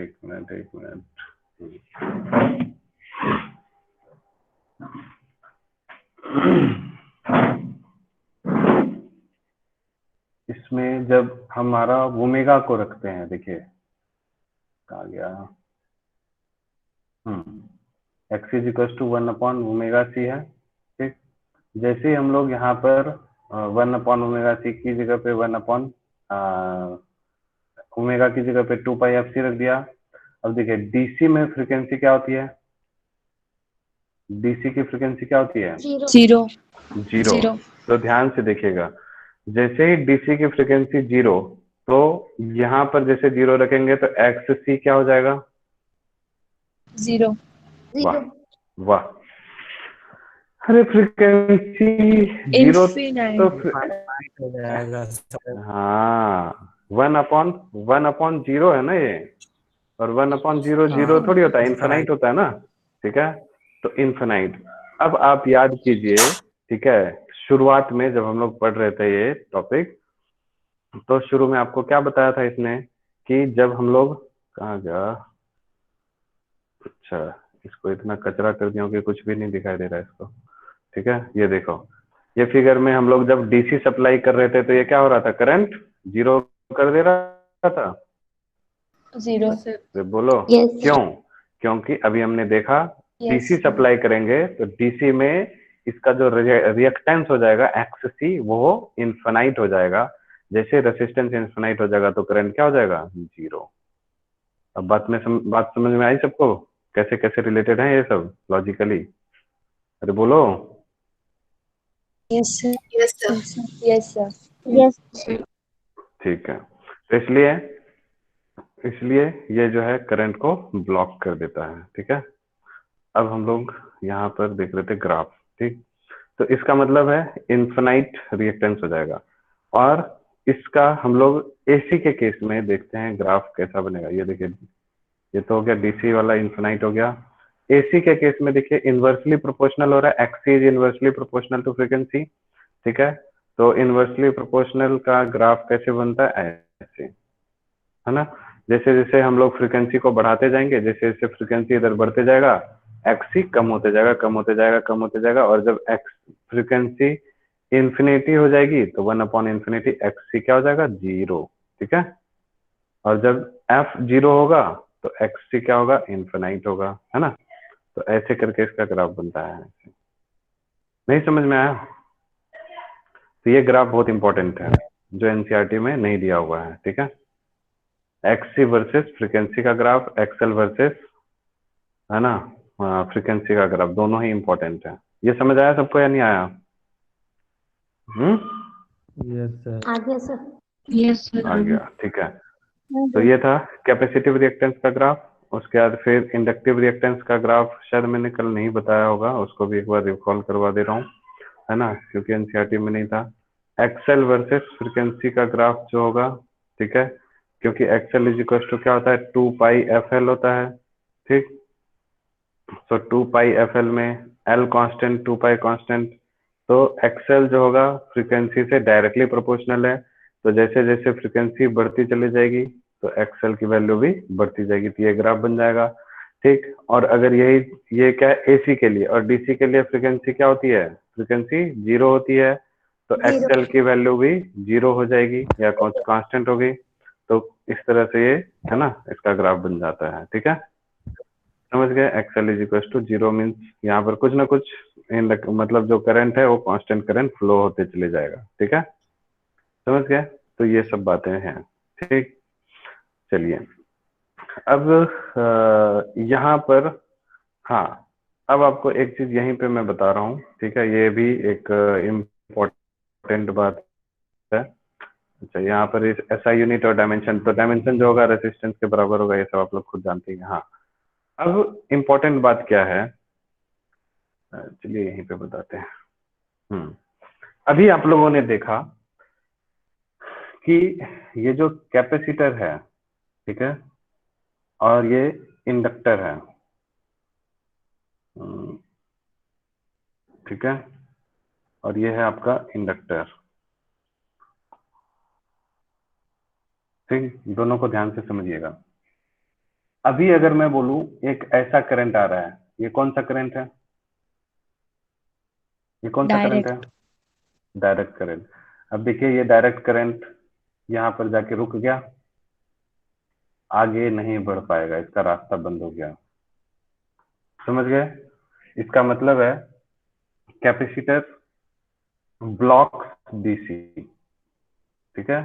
S1: इसमें जब हमारा ओमेगा को रखते हैं, देखिए कहाँ गया, एक्स इज इक्वल टू 1/ओमेगा c है, ठीक। जैसे ही हम लोग यहाँ पर 1/ओमेगा c की जगह पे 1/ओमेगा की जगह पे 2πfc रख दिया। अब देखिए डीसी में फ्रीक्वेंसी क्या होती है, डीसी की फ्रीक्वेंसी क्या होती है,
S2: जीरो।
S1: जीरो। तो ध्यान से देखिएगा, जैसे ही डीसी की फ्रीक्वेंसी जीरो, तो यहाँ पर जैसे जीरो रखेंगे तो एक्स सी क्या हो जाएगा,
S2: जीरो।
S1: वाह वाह, अरे फ्रीक्वेंसी जीरो तो
S6: इनफाइनाइट हो जाएगा सर।
S1: हाँ 1/0 है ना ये, और 1/0 जीरो
S6: हाँ,
S1: थोड़ी होता है, इन्फिनाइट
S6: इनफाइनाइट।
S1: होता है ना, ठीक है। तो इन्फिनाइट, अब आप याद कीजिए, ठीक है, शुरुआत में जब हम लोग पढ़ रहे थे ये टॉपिक, तो शुरू में आपको क्या बताया था इसने, कि जब हम लोग, कहाँ गया, अच्छा इसको इतना कचरा कर दिया कि कुछ भी नहीं दिखाई दे रहा है इसको, ठीक है। ये देखो, ये फिगर में हम लोग जब डीसी सप्लाई कर रहे थे तो ये क्या हो रहा था, करंट जीरो कर दे रहा था,
S2: जीरो।
S1: तो बोलो
S3: Yes.
S1: क्यों, क्योंकि अभी हमने देखा डीसी
S2: यस।
S1: सप्लाई करेंगे तो डीसी में इसका जो रिएक्टेंस हो जाएगा एक्स सी, वो इन्फिनाइट हो जाएगा। जैसे रेसिस्टेंस इन्फिनाइट हो जाएगा तो करंट क्या हो जाएगा, जीरो। अब बात समझ में आई सबको, कैसे कैसे रिलेटेड है ये सब लॉजिकली, अरे बोलो।
S2: Yes sir.
S3: Yes, sir.
S2: Yes sir.
S3: Yes.
S1: ठीक है, तो इसलिए ये जो है करंट को ब्लॉक कर देता है, ठीक है। अब हम लोग यहाँ पर देख रहे थे ग्राफ, ठीक। तो इसका मतलब है इन्फिनाइट रिएक्टेंस हो जाएगा, और इसका हम लोग एसी के केस में देखते हैं ग्राफ कैसा बनेगा। ये देखिए, ये तो हो गया डीसी वाला, इन्फिनाइट हो गया। एसी के केस में देखिए इनवर्सली प्रोपोर्शनल हो रहा है, X is inversely proportional to frequency, ठीक है। तो इनवर्सली प्रोपोर्शनल का ग्राफ कैसे बनता है, ऐसे, है ना। जैसे जैसे हम लोग फ्रीक्वेंसी को बढ़ाते जाएंगे, जैसे जैसे फ्रीक्वेंसी इधर बढ़ते जाएगा, एक्सी कम होते जाएगा, कम होते जाएगा, कम होते जाएगा, और जब एक्स फ्रीक्वेंसी इन्फिनिटी हो जाएगी तो 1/इन्फिनिटी एक्सी क्या हो जाएगा, जीरो, ठीक है। और जब एफ जीरो होगा तो एक्सी क्या होगा, इन्फिनाइट होगा, है ना। तो ऐसे करके इसका ग्राफ बनता है। नहीं समझ में आया, तो ये ग्राफ बहुत इंपॉर्टेंट है जो एनसीईआरटी में नहीं दिया हुआ है, ठीक है। एक्सी वर्सेस फ्रीक्वेंसी का ग्राफ, एक्सएल वर्सेस, है ना, फ्रीक्वेंसी का ग्राफ, दोनों ही इंपॉर्टेंट है। ये समझ आया सबको या नहीं आया,
S6: यस सर।
S3: आगे sir.
S1: आ गया, ठीक है। तो ये था कैपेसिटिव रिएक्टेंस का ग्राफ। उसके बाद फिर इंडक्टिव रिएक्टेंस का ग्राफ शायद मैंने कल नहीं बताया होगा, उसको भी एक बार रिकॉल करवा दे रहा हूँ, है ना, क्योंकि एनसीईआरटी में नहीं था। एक्सएल वर्सेस फ्रीक्वेंसी का ग्राफ जो होगा, ठीक है, क्योंकि एक्सएल इज इक्वल टू क्या होता है, 2πfl होता है, ठीक। सो 2πfl में एल कांस्टेंट, 2π कांस्टेंट, तो एक्सएल जो होगा फ्रीक्वेंसी से डायरेक्टली प्रोपोर्शनल है। तो जैसे जैसे फ्रीक्वेंसी बढ़ती चली जाएगी तो एक्सएल की वैल्यू भी बढ़ती जाएगी, तो ये ग्राफ बन जाएगा, ठीक। और अगर ये क्या है, एसी के लिए और डीसी के लिए फ्रीक्वेंसी क्या होती है, फ्रीक्वेंसी जीरो होती है, तो एक्सएल की वैल्यू भी जीरो हो जाएगी या कांस्टेंट होगी। तो इस तरह से ये, है ना, इसका ग्राफ बन जाता है, ठीक है। समझ गए, XL is equal to zero means यहाँ पर कुछ ना कुछ मतलब जो करंट है वो कांस्टेंट करंट फ्लो होते चले जाएगा, ठीक है। समझ गए, तो ये सब बातें हैं, ठीक। चलिए अब यहाँ पर, हाँ, अब आपको एक चीज यहीं पे मैं बता रहा हूँ, ठीक है, ये भी एक इम्पोर्टेंट बात है। अच्छा, यहाँ पर इस एसआई यूनिट और डायमेंशन, तो डायमेंशन जो होगा रेसिस्टेंस के बराबर होगा, ये सब आप लोग खुद जानते हैं। हाँ, अब इम्पोर्टेंट बात क्या है, चलिए यहीं पे बताते हैं। अभी आप लोगों ने देखा कि ये जो कैपेसिटर है, ठीक है, और ये इंडक्टर है, ठीक है, और ये है आपका इंडक्टर। ठीक, दोनों को ध्यान से समझिएगा। अभी अगर मैं बोलूं एक ऐसा करंट आ रहा है, ये कौन सा करंट है? ये कौन सा करंट है?
S2: डायरेक्ट।
S1: Direct current. अब देखिए ये डायरेक्ट करंट यहाँ पर जाके रुक गया, आगे नहीं बढ़ पाएगा, इसका रास्ता बंद हो गया। समझ गए? इसका मतलब है कैपेसिटर ब्लॉक डीसी। ठीक है,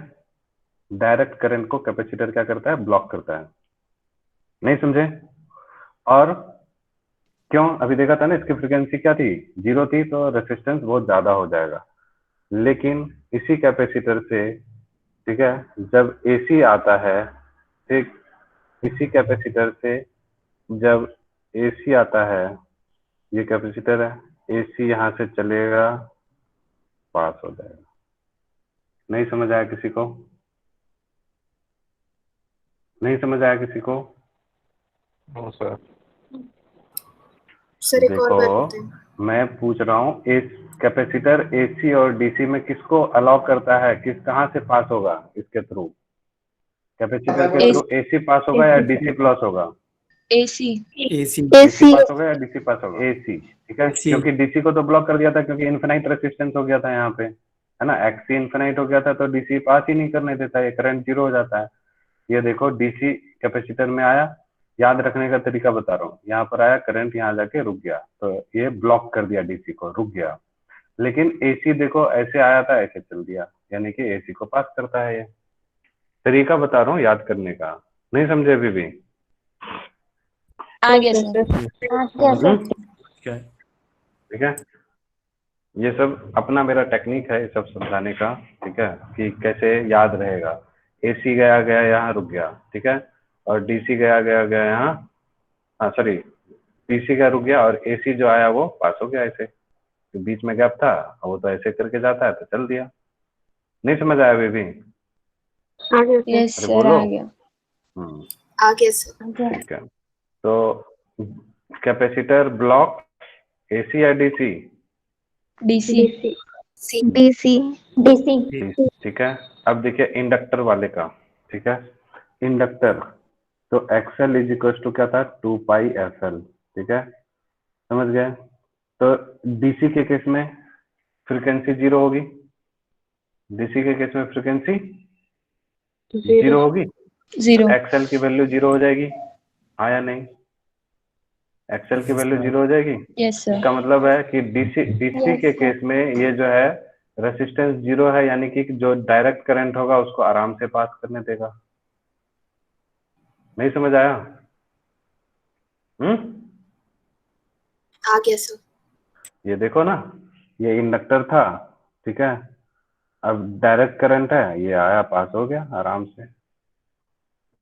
S1: डायरेक्ट करंट को कैपेसिटर क्या करता है? ब्लॉक करता है। नहीं समझे? और क्यों? अभी देखा था ना, इसकी फ्रीक्वेंसी क्या थी? 0 थी, तो रेसिस्टेंस बहुत ज्यादा हो जाएगा। लेकिन इसी कैपेसिटर से, ठीक है, जब एसी आता है, ठीक, इसी कैपेसिटर से जब एसी आता है, ये कैपेसिटर है, एसी यहाँ से चलेगा, पास हो जाएगा। नहीं समझ आया किसी को? नहीं समझ आया किसी को?
S4: No sir.
S3: सर एक और बार
S1: देखो
S3: बताएं।
S1: मैं पूछ रहा हूँ, इस कैपेसिटर एसी और डीसी में किसको अलाउ करता है? किस कहाँ से पास होगा? इसके थ्रू, कैपेसिटर के थ्रू एसी पास होगा या डीसी प्लस होगा?
S2: एसी।
S6: AC
S1: डीसी पास होगा या डीसी पास होगा? एसी। ठीक है,
S6: AC
S1: क्योंकि डीसी को तो ब्लॉक कर दिया था, क्योंकि इन्फिनाइट रेसिस्टेंस हो गया था यहाँ पे, है ना, एक्सी इन्फिनाइट हो गया था, तो डीसी पास ही नहीं करने देता, ये करंट जीरो हो जाता है। ये देखो डीसी कैपेसिटर में आया, याद रखने का तरीका बता रहा हूँ, यहाँ पर आया करंट, यहाँ जाके रुक गया, तो ये ब्लॉक कर दिया डीसी को, रुक गया। लेकिन एसी देखो ऐसे आया था, ऐसे चल दिया, यानी कि एसी को पास करता है। ये तरीका बता रहा हूँ याद करने का। नहीं समझे अभी भी?
S2: आ गया सर।
S6: क्या है?
S1: ठीक है, ये सब अपना मेरा टेक्निक है, ये सब समझाने का। ठीक है, कि कैसे याद रहेगा। एसी गया गया यहाँ रुक गया, ठीक है, और डीसी गया गया गया यहाँ, हाँ सॉरी, डीसी का रुक गया, और एसी जो आया वो पास हो गया ऐसे, तो बीच में गैप था, वो तो ऐसे करके जाता है, तो चल दिया। नहीं समझ आया अभी भी?
S2: यस
S1: अरे
S2: सर,
S1: बोलो।
S2: आ गया।
S3: आ गया सर।
S1: ठीक है, तो कैपेसिटर ब्लॉक एसी या डीसी?
S2: डीसी।
S3: सी।
S1: ठीक है, अब देखिए इंडक्टर वाले का। ठीक है, इंडक्टर, तो एक्सएल इज इक्वल टू क्या था? 2πfl। ठीक है, समझ गए? तो डीसी के केस में फ्रीक्वेंसी जीरो होगी, डीसी के केस में फ्रीक्वेंसी जीरो होगी,
S2: जीरो।
S1: तो एक्सएल की वैल्यू जीरो हो जाएगी, हाँ या नहीं? एक्सएल की वैल्यू जीरो हो जाएगी।
S2: Yes sir.
S1: इसका मतलब है कि डीसी के केस में ये जो है रेसिस्टेंस जीरो है, यानी कि जो डायरेक्ट करंट होगा उसको आराम से पास करने देगा। नहीं समझ आया?
S3: आ गया सर।
S1: ये देखो ना, ये इंडक्टर था, ठीक है, अब डायरेक्ट करंट है, ये आया, पास हो गया आराम से।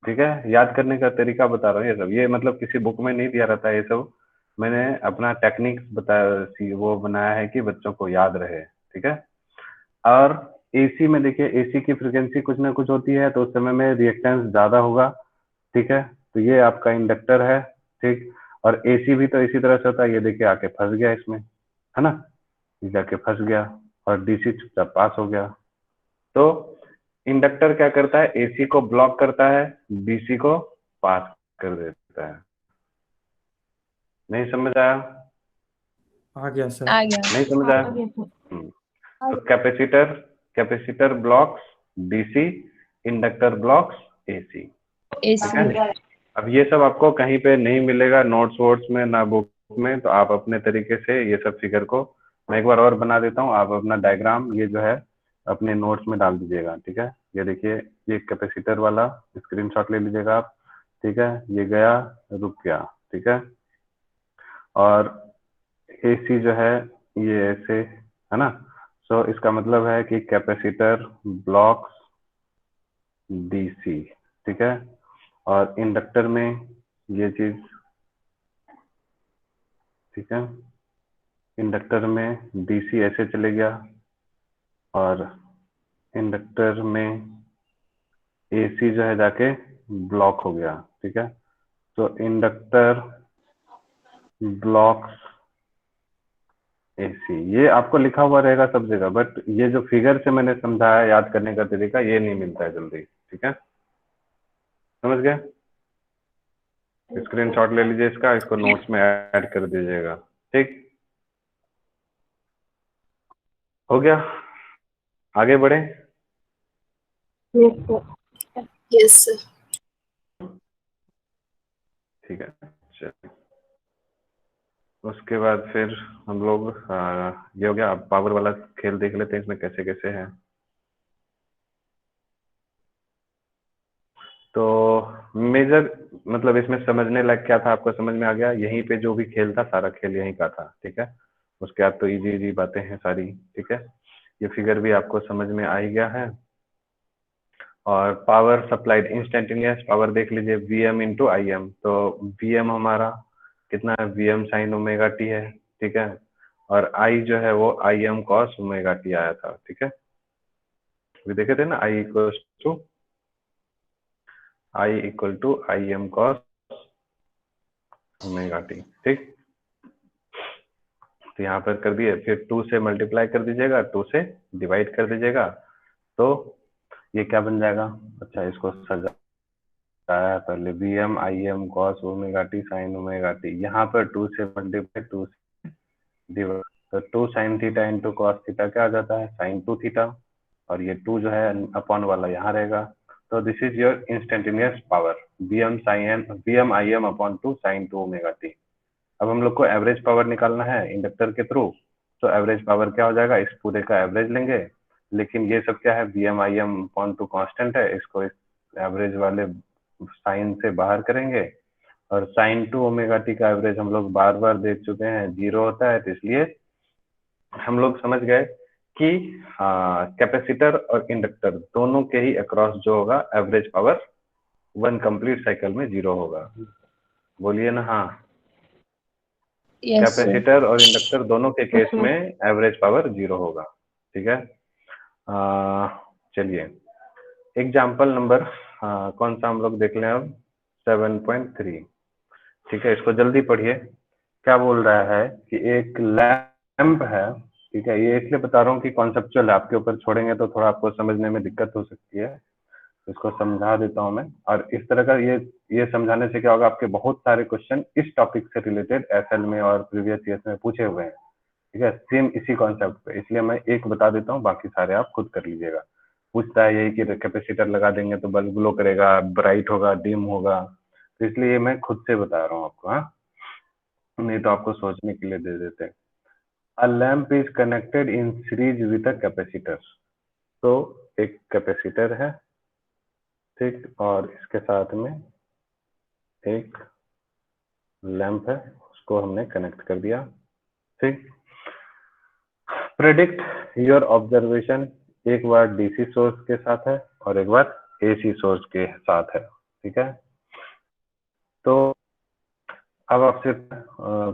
S1: ठीक है, याद करने का तरीका बता रहा हूँ, ये सब ये मतलब किसी बुक में नहीं दिया रहता है, ये सब मैंने अपना टेक्निक बताया, वो बनाया है कि बच्चों को याद रहे। ठीक है, और एसी में देखिए, एसी की फ्रिक्वेंसी कुछ ना कुछ होती है, तो उस समय में रिएक्टेंस ज्यादा होगा। ठीक है, तो ये आपका इंडक्टर है। ठीक, और एसी भी तो इसी तरह से होता है, ये देखिए आके फंस गया इसमें, है ना, ये जाके फंस गया, और डीसी चुपचाप पास हो गया। तो इंडक्टर क्या करता है? एसी को ब्लॉक करता है, डीसी को पास कर देता है। नहीं समझ आया?
S6: आ गया सर।
S2: आ गया।
S1: नहीं समझ आया? तो capacitor, capacitor blocks DC, inductor blocks AC. ठीक
S2: एसी।
S1: है, अब ये सब आपको कहीं पे नहीं मिलेगा, नोट्स वोट्स में ना बुक में, तो आप अपने तरीके से ये सब फिगर को, मैं एक बार और बना देता हूँ, आप अपना डायग्राम ये जो है अपने नोट्स में डाल दीजिएगा। ठीक है, ये देखिए, ये कैपेसिटर वाला स्क्रीनशॉट ले लीजिएगा आप। ठीक है, ये गया, रुक गया। ठीक है, और एसी जो है ये ऐसे, है ना, सो इसका मतलब है कि कैपेसिटर ब्लॉक्स डीसी। ठीक है, और इंडक्टर में ये चीज, ठीक है, इंडक्टर में डीसी ऐसे चले गया, और इंडक्टर में एसी जो है जाके ब्लॉक हो गया। ठीक है, तो इंडक्टर ब्लॉक्स AC ये आपको लिखा हुआ रहेगा सब जगह, बट ये जो फिगर से मैंने समझाया याद करने का तरीका ये नहीं मिलता है जल्दी, ठीक है, समझ गए? स्क्रीनशॉट ले लीजिए इसका, इसको नोट्स में ऐड कर दीजिएगा, ठीक, हो गया, आगे बढ़े।
S3: Yes, sir.
S1: ठीक है, चलिए उसके बाद फिर हम लोग ये हो गया, अब पावर वाला खेल देख लेते हैं इसमें कैसे कैसे है। तो मेजर मतलब इसमें समझने लायक क्या था, आपको समझ में आ गया? यहीं पे जो भी खेल था सारा खेल यहीं का था, ठीक है, उसके बाद तो इजी इजी बातें हैं सारी, ठीक है, ये फिगर भी आपको समझ में आ ही गया है। और पावर सप्लाइड इंस्टेंटेनियस पावर देख लीजिए, Vm इंटू आई एम, तो Vm हमारा कितना है, Vm साइन ओमेगा टी है, ठीक है, और I जो है वो Im कॉस ओमेगा टी आया था, ठीक है, अभी देखे थे ना, I equal to Im cos omega T, ठीक, तो यहाँ पर कर दिए, फिर 2 से मल्टीप्लाई कर दीजिएगा, 2 से डिवाइड कर दीजिएगा, तो ये क्या बन जाएगा, अच्छा इसको सजा पहले Vm Im cos omega T sign omega T, यहाँ पर 2 से मल्टीप्लाई 2 से डिवाइड, तो 2 sine theta into cos theta क्या आ जाता है, साइन 2 थीटा, और ये 2 जो है अपॉन वाला यहाँ रहेगा, तो this is your instantaneous power Vm Im upon 2 sine 2 omega T. अब हम लोग को एवरेज पावर निकालना है इंडक्टर के थ्रू, तो एवरेज पावर क्या हो जाएगा, इस पूरे का एवरेज लेंगे, लेकिन ये सब क्या है, Vm Im अपॉन 2 कांस्टेंट है, इसको इस एवरेज वाले साइन से बाहर करेंगे, और साइन 2 ओमेगा टी का एवरेज हम लोग बार बार देख चुके हैं 0 होता है, तो इसलिए हम लोग समझ गए कि कैपेसिटर और इंडक्टर दोनों के ही अक्रॉस जो होगा average power one complete cycle में 0 होगा, बोलिए ना हाँ।
S2: Yes, sir.
S1: कैपेसिटर और इंडक्टर दोनों के केस में एवरेज पावर 0 होगा, ठीक है। चलिए एग्जाम्पल नंबर कौन सा हम लोग देख लें अब, 7.3, ठीक है, इसको जल्दी पढ़िए। क्या बोल रहा है कि एक लैंप है, ठीक है, ये इसलिए बता रहा हूँ कि कॉन्सेप्चुअल है, आपके ऊपर छोड़ेंगे तो थोड़ा आपको समझने में दिक्कत हो सकती है, इसको समझा देता हूँ मैं। और इस तरह का ये समझाने से क्या होगा, आपके बहुत सारे क्वेश्चन इस टॉपिक से रिलेटेड एसएल में और प्रीवियस ईयर्स में पूछे हुए हैं, ठीक है, सेम इसी कॉन्सेप्ट पे, इसलिए मैं एक बता देता हूँ, बाकी सारे आप खुद कर लीजिएगा। पूछता है यही कि कैपेसिटर लगा देंगे तो बल्ब ग्लो करेगा, ब्राइट होगा, डिम होगा, तो इसलिए मैं खुद से बता रहा हूँ आपको, हाँ, नहीं तो आपको सोचने के लिए दे देते। अ lamp is connected in series with a capacitor, तो एक कैपेसिटर है, ठीक, और इसके साथ में एक लैंप है, उसको हमने कनेक्ट कर दिया, ठीक। प्रेडिक्ट योर ऑब्जर्वेशन, एक बार डीसी सोर्स के साथ है और एक बार एसी सोर्स के साथ है, ठीक है। तो अब आपसे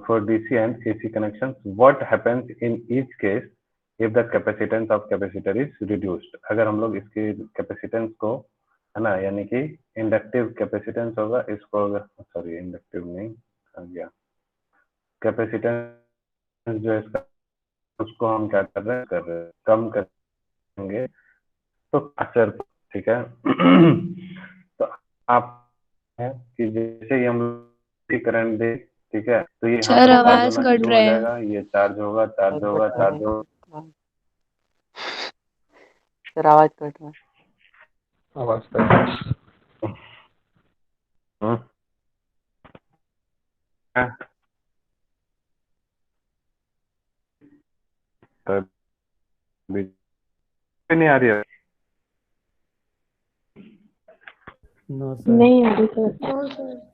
S1: for DC and AC connection, what happens in each case if the capacitance of capacitor is reduced, अगर हम लोग इसके कैपेसिटेंस को, है ना, यानी कि इंडक्टिव कैपेसिटेंस होगा, इसको अगर, सॉरी इंडक्टिव नहीं आ गया, कैपेसिटेंस जो है इसका, उसको हम क्या कर रहे हैं, कम करेंगे तो असर, ठीक है। तो आप है कि जैसे ही हम करंट दे, ठीक है, तो ये यहाँ
S2: सर
S1: पर चार्ज
S2: आवाज
S1: होना
S2: कट
S1: शुरू
S2: रहा
S1: हो
S2: है।
S1: जाएगा, ये चार्ज होगा, चार्ज होगा, चार्ज होगा,
S5: सर आवाज कट रहा है।
S4: आवाज कर
S1: नहीं आ रही है,
S6: नो सर।
S2: नहीं आ रही सर।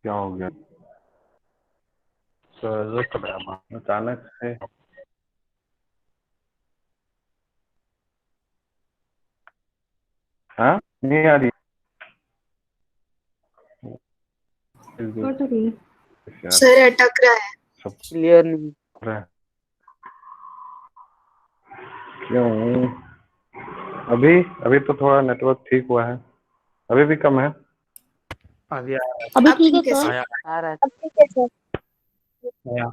S1: क्या हो गया अचानक से, हाँ नहीं आ रही
S3: सर अटक रहा है।
S1: सब
S5: क्लियर नहीं।
S1: क्यों, अभी अभी तो थोड़ा नेटवर्क ठीक हुआ है, अभी भी कम है।
S4: अभी
S2: अभी
S3: अब
S2: ठीक है
S3: ठीक है
S2: सर।
S3: सर।
S4: आया
S5: आ रहा है।
S2: अब ठीक है सर।
S4: आया।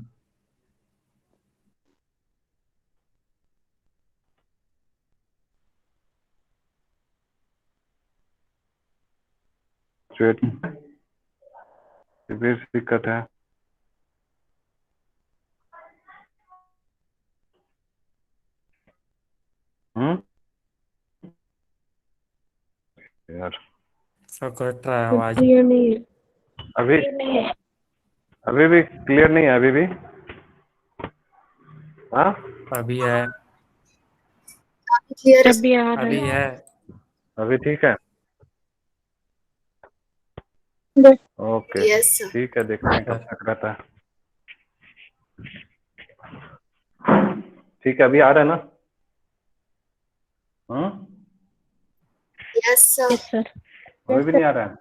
S1: स्वेट फिर दिक्कत है। यार
S4: सब कट रहा है आवाज।
S2: क्लियर नहीं है।
S1: अभी अभी भी क्लियर नहीं है अभी भी। हाँ
S4: अभी है।
S3: क्लियर है
S2: अभी आ रहा
S4: अभी
S2: है।
S4: है।
S1: अभी ठीक है। Okay
S3: yes sir.
S1: ठीक है, देखते हैं कब तक रहता है। ठीक है, अभी आ रहा है ना?
S3: Yes sir.
S2: Yes sir.
S1: अभी भी नहीं आ रहा है?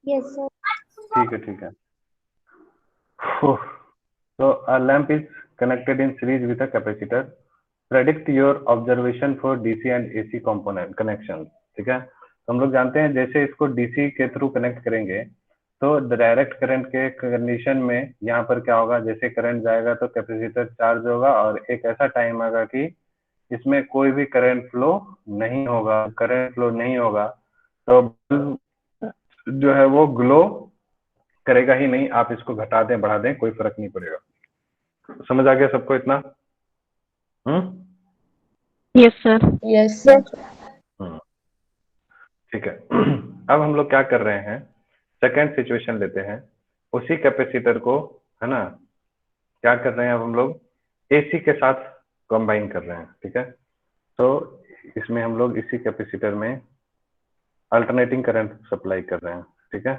S2: Yes sir.
S1: ठीक है ठीक है। So a lamp is connected in series with a capacitor. Predict your observation for DC and AC component connections. ठीक है, तो हम लोग जानते हैं जैसे इसको DC के थ्रू कनेक्ट करेंगे तो डायरेक्ट करंट के कंडीशन में यहाँ पर क्या होगा, जैसे करंट जाएगा तो कैपेसिटर चार्ज होगा और एक ऐसा टाइम आएगा कि इसमें कोई भी करंट फ्लो नहीं होगा। करंट फ्लो नहीं होगा तो बल्ब जो है वो ग्लो करेगा ही नहीं। आप इसको घटा दें बढ़ा दें कोई फर्क नहीं पड़ेगा। समझ आ गया सबको इतना?
S2: Yes sir. Yes sir.
S1: ठीक है। अब हम लोग क्या कर रहे हैं, सेकेंड सिचुएशन लेते हैं। उसी कैपेसिटर को, है ना, क्या कर रहे हैं अब हम लोग एसी के साथ कंबाइन कर रहे हैं। ठीक है, तो इसमें हम लोग इसी कैपेसिटर में अल्टरनेटिंग करंट सप्लाई कर रहे हैं। ठीक है,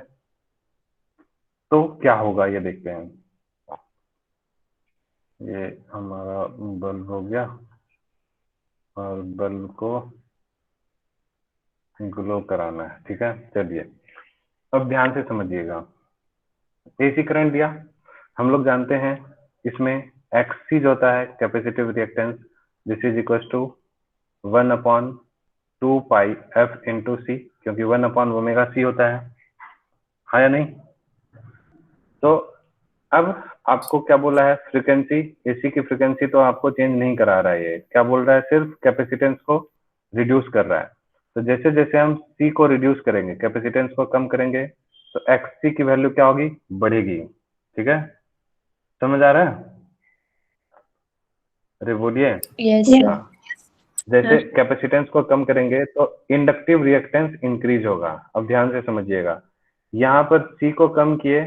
S1: तो क्या होगा ये देखते हैं। ये हमारा बल्ब हो गया और बल्ब को ग्लो कराना है। ठीक है, चलिए अब ध्यान से समझिएगा। एसी करंट दिया, हम लोग जानते हैं इसमें एक्सी जो होता है capacitive reactance, this is equal to 1/2 pi F into C, क्योंकि 1/ओमेगा सी होता है या नहीं? तो अब आपको क्या बोला है, फ्रीक्वेंसी, एसी की फ्रीक्वेंसी तो आपको चेंज नहीं करा रहा है, ये क्या बोल रहा है, सिर्फ कैपेसिटेंस को रिड्यूस कर रहा है। तो जैसे जैसे हम सी को रिड्यूस करेंगे, कैपेसिटेंस को कम करेंगे, तो एक्ससी की वैल्यू क्या होगी, बढ़ेगी। ठीक है, समझ आ रहा है? अरे बोलिए।
S2: Yes sir.
S1: हाँ, जैसे कैपेसिटेंस को कम करेंगे तो इंडक्टिव रिएक्टेंस इंक्रीज होगा। अब ध्यान से समझिएगा, यहाँ पर सी को कम किए,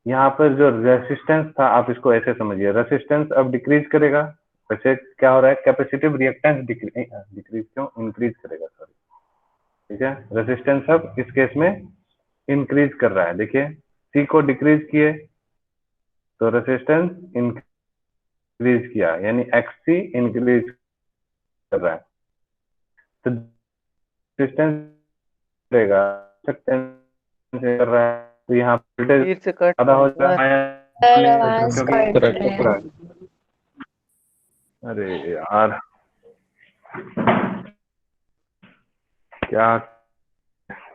S1: यहाँ पर जो रेसिस्टेंस था आप इसको ऐसे समझिए, रेसिस्टेंस अब डिक्रीज करेगा। वैसे क्या हो रहा है, कैपेसिटिव रिएक्टेंस डिक्रीज क्यों, इंक्रीज करेगा, सॉरी। ठीक है, रेसिस्टेंस अब इस केस में इंक्रीज कर रहा है। देखिए सी को डिक्रीज किए तो रेसिस्टेंस इंक्रीज किया, यानी एक्ससी इंक्रीज कर रहा है, तो रेसिस्टेंस रहेगा, कर रहा है तो यहाँ वोल्टेज
S5: फिर से कट
S1: ज्यादा हो
S5: रहा है।
S2: सर
S1: जाएगा
S2: आवाज
S1: क्योंकि,
S2: कट रहा है।
S1: अरे यार क्या,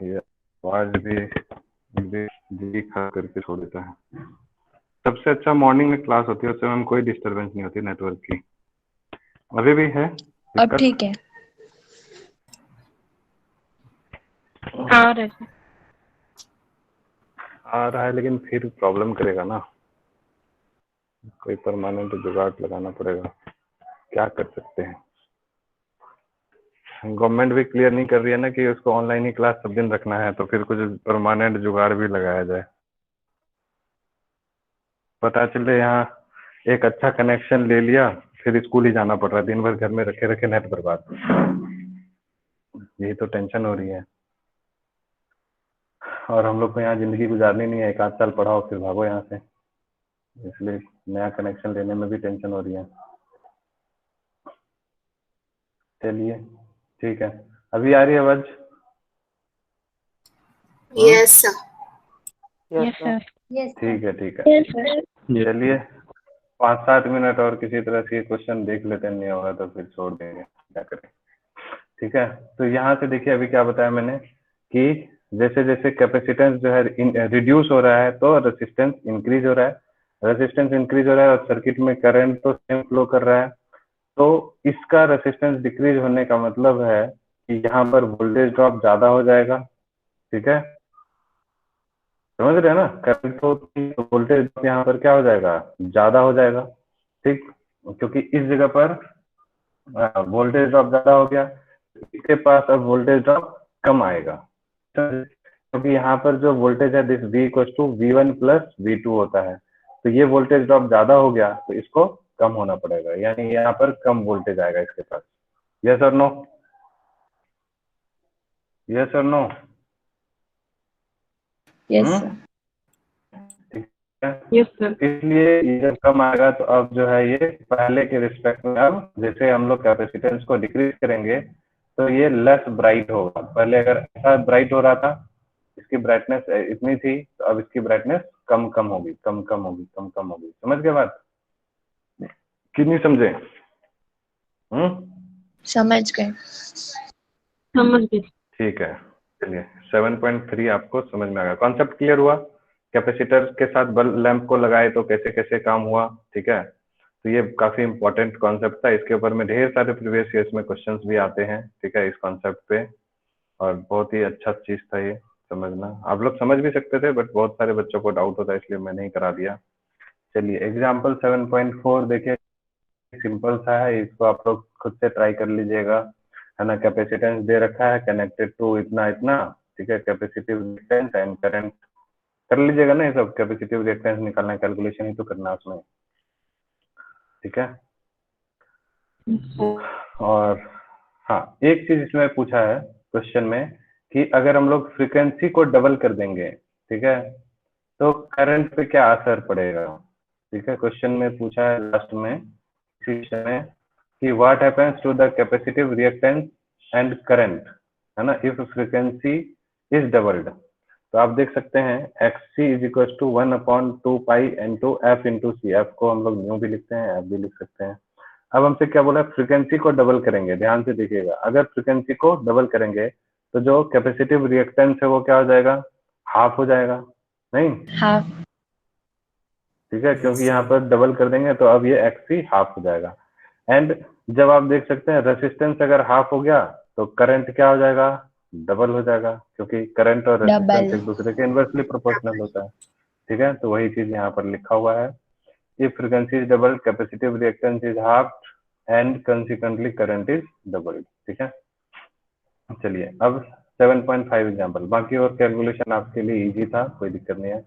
S1: ये आवाज भी खा करके छोड़ देता है। सबसे अच्छा मॉर्निंग में क्लास होती है, उस समय में कोई डिस्टरबेंस नहीं होती नेटवर्क की। अभी भी है
S2: अब
S1: दिक्कत?
S2: ठीक है। आ रहा है।
S1: आ रहा है लेकिन फिर प्रॉब्लम करेगा ना, कोई परमानेंट जुगाड़ लगाना पड़ेगा, क्या कर सकते हैं। गवर्नमेंट भी क्लियर नहीं कर रही है ना कि उसको ऑनलाइन ही क्लास सब दिन रखना है, तो फिर कुछ परमानेंट जुगाड़ भी लगाया जाए। पता चले यहाँ एक अच्छा कनेक्शन ले लिया, फिर स्कूल ही जाना पड़ रहा है, दिन भर घर में रखे रखे नेट बर्बाद। यही तो टेंशन हो रही है। और हम लोग को यहाँ जिंदगी गुजारनी नहीं है, 1 आध साल पढ़ाओ फिर भागो यहाँ से, इसलिए नया कनेक्शन लेने में भी टेंशन हो रही है। चलिए ठीक है, अभी आ रही है आवाज?
S3: Yes sir.
S2: Yes sir.
S1: ठीक है ठीक है,
S2: यस सर।
S1: चलिए 5-7 मिनट और किसी तरह से क्वेश्चन देख लेते हैं, नहीं होगा तो फिर छोड़ देंगे, क्या करें। ठीक है, तो यहाँ से देखिए अभी क्या बताया मैंने कि जैसे जैसे कैपेसिटेंस जो है रिड्यूस हो रहा है तो रेजिस्टेंस इंक्रीज हो रहा है, रेजिस्टेंस इंक्रीज हो रहा है और सर्किट में करंट तो सेम फ्लो कर रहा है। तो इसका रेजिस्टेंस डिक्रीज होने का मतलब है कि यहाँ पर वोल्टेज ड्रॉप ज्यादा हो जाएगा। ठीक है, समझ रहे हैं ना, करंट तो वोल्टेज ड्रॉप यहाँ पर क्या हो जाएगा, ज्यादा हो जाएगा। ठीक, क्योंकि इस जगह पर वोल्टेज ड्रॉप ज्यादा हो गया, इसके पास अब वोल्टेज ड्रॉप कम आएगा, क्योंकि यहाँ पर जो वोल्टेज है this V equal to V1 plus V2 होता है। तो ये वोल्टेज ड्रॉप ज्यादा हो गया तो इसको कम होना पड़ेगा, यानी यहाँ पर कम वोल्टेज आएगा इसके पास। यस और नो, यस और नो?
S3: Yes, sir.
S1: ठीक है,
S2: Yes, sir.
S1: इसलिए ये जब कम आएगा तो अब जो है ये पहले के रिस्पेक्ट में, अब जैसे हम लोग कैपेसिटेंस को डिक्रीज करेंगे तो ये लेस ब्राइट होगा। पहले अगर ऐसा ब्राइट हो रहा था, इसकी ब्राइटनेस इतनी थी, तो अब इसकी ब्राइटनेस कम कम होगी, कम कम होगी, कम कम होगी। समझ गए बात कि नहीं समझे?
S3: समझ गए।
S2: समझ गए।
S1: ठीक है, चलिए 7.3 आपको समझ में आ गया, कॉन्सेप्ट क्लियर हुआ। कैपेसिटर के साथ बल्ब लैंप को लगाए तो कैसे कैसे काम हुआ। ठीक है, तो ये काफी इंपॉर्टेंट कॉन्सेप्ट था, इसके ऊपर में ढेर सारे प्रीवियस ईयर्स में क्वेश्चंस भी आते हैं। ठीक है, इस कॉन्सेप्ट पे, और बहुत ही अच्छा चीज था ये समझना। आप लोग समझ भी सकते थे बट बहुत सारे बच्चों को डाउट होता है इसलिए मैंने ही करा दिया। चलिए एग्जाम्पल 7.4 देखिए, सिंपल सा है, इसको आप लोग खुद से ट्राई कर लीजिएगा, है ना। कैपेसिटेंस दे रखा है कनेक्टेड टू इतना इतना, ठीक है, कैपेसिटिव रिएक्टेंस एंड करंट, कर लीजिएगा ना ये सब। कैपेसिटिव रिएक्टेंस निकालना है, कैलकुलेशन ही तो करना है उसमें। ठीक है, और हाँ एक चीज इसमें पूछा है क्वेश्चन में कि अगर हम लोग फ्रीक्वेंसी को डबल कर देंगे, ठीक है, तो करंट पे क्या असर पड़ेगा। ठीक है, क्वेश्चन में पूछा है लास्ट में क्वेश्चन में कि what happens to the capacitive reactance and current, है ना, इफ फ्रीक्वेंसी इज डबल्ड। तो आप देख सकते हैं XC is equal to 1/2 pi into F into C. F को हम लोग न्यू भी लिखते हैं, एफ भी लिख सकते हैं। अब हमसे क्या बोला है, फ्रीक्वेंसी को डबल करेंगे। ध्यान से देखिएगा, अगर फ्रीक्वेंसी को डबल करेंगे तो जो कैपेसिटिव रिएक्टेंस है वो क्या हो जाएगा, हाफ हो जाएगा, नहीं?
S3: हाँ।
S1: ठीक है, क्योंकि यहाँ पर डबल कर देंगे तो अब ये XC हाफ हो जाएगा। एंड जब आप देख सकते हैं रेसिस्टेंस अगर हाफ हो गया तो करंट क्या हो जाएगा, डबल हो जाएगा, क्योंकि करंट और रेसिस्टेंस एक दूसरे के इनवर्सली प्रोपोर्शनल होता है। ठीक है, तो वही चीज यहाँ पर लिखा हुआ है, if frequency is double capacitive reactance is half and consequently current is double. ठीक है, चलिए अब 7.5 एग्जाम्पल, बाकी और कैलकुलेशन आपके लिए इजी था, कोई दिक्कत नहीं है।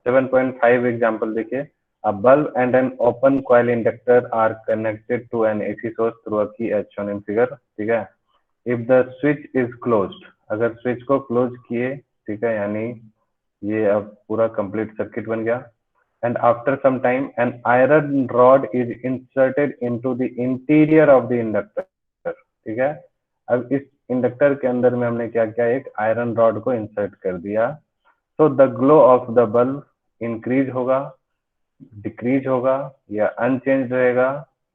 S1: 7.5 एग्जाम्पल देखिए, a bulb and an open coil inductor are connected to an AC source through a key as shown in figure। ठीक है, if the switch is closed, अगर स्विच को क्लोज किए, ठीक है, यानी ये अब पूरा कंप्लीट सर्किट बन गया। and after some time an iron rod is inserted into the interior of the inductor। ठीक है, अब इस इंडक्टर के अंदर में हमने क्या किया, एक आयरन रॉड को इंसर्ट कर दिया। तो the glow of the bulb increase होगा, डिक्रीज होगा या अनचेंज रहेगा,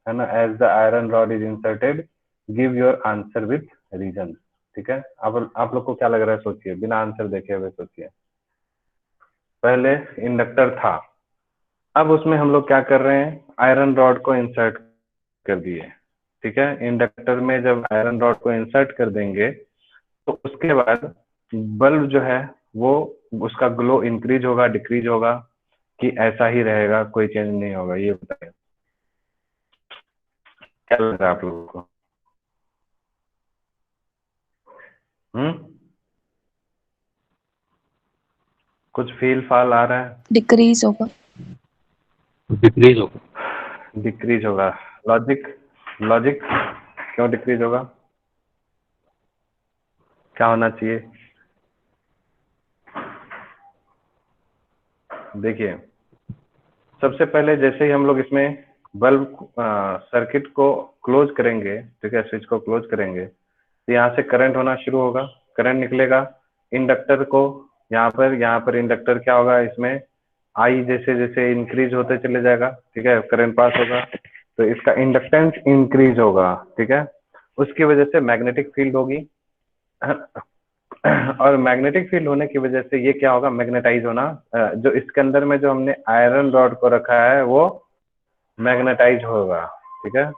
S1: है ना, as the iron rod is inserted. Give your answer with reason. ठीक है, अब आप लोग को क्या लग रहा है, सोचिए, बिना आंसर देखे हुए सोचिए। पहले इंडक्टर था, अब उसमें हम लोग क्या कर रहे हैं, आयरन रॉड को इंसर्ट कर दिए। ठीक है, इंडक्टर में जब आयरन रॉड को इंसर्ट कर देंगे तो उसके बाद बल्ब जो है वो, उसका ग्लो इंक्रीज होगा, डिक्रीज होगा, कि ऐसा ही रहेगा, कोई चेंज नहीं होगा, ये बताइए क्या लग रहा है आप लोगों को? कुछ फील फाल आ रहा है?
S3: डिक्रीज होगा।
S4: डिक्रीज होगा।
S1: डिक्रीज होगा, लॉजिक, लॉजिक क्यों डिक्रीज होगा, क्या होना चाहिए? देखिए सबसे पहले जैसे ही हम लोग इसमें बल्ब सर्किट को क्लोज करेंगे, ठीक है, स्विच को क्लोज करेंगे, तो यहाँ से करंट होना शुरू होगा, करंट निकलेगा इंडक्टर को, यहाँ पर इंडक्टर क्या होगा, इसमें आई जैसे जैसे इंक्रीज होते चले जाएगा, ठीक है, करंट पास होगा तो इसका इंडक्टेंस इंक्रीज होगा। ठीक है, उसकी वजह से मैग्नेटिक फील्ड होगी, और मैग्नेटिक फील्ड होने की वजह से ये क्या होगा, मैग्नेटाइज होना। जो इसके अंदर में जो हमने आयरन रॉड को रखा है वो मैग्नेटाइज होगा, ठीक है।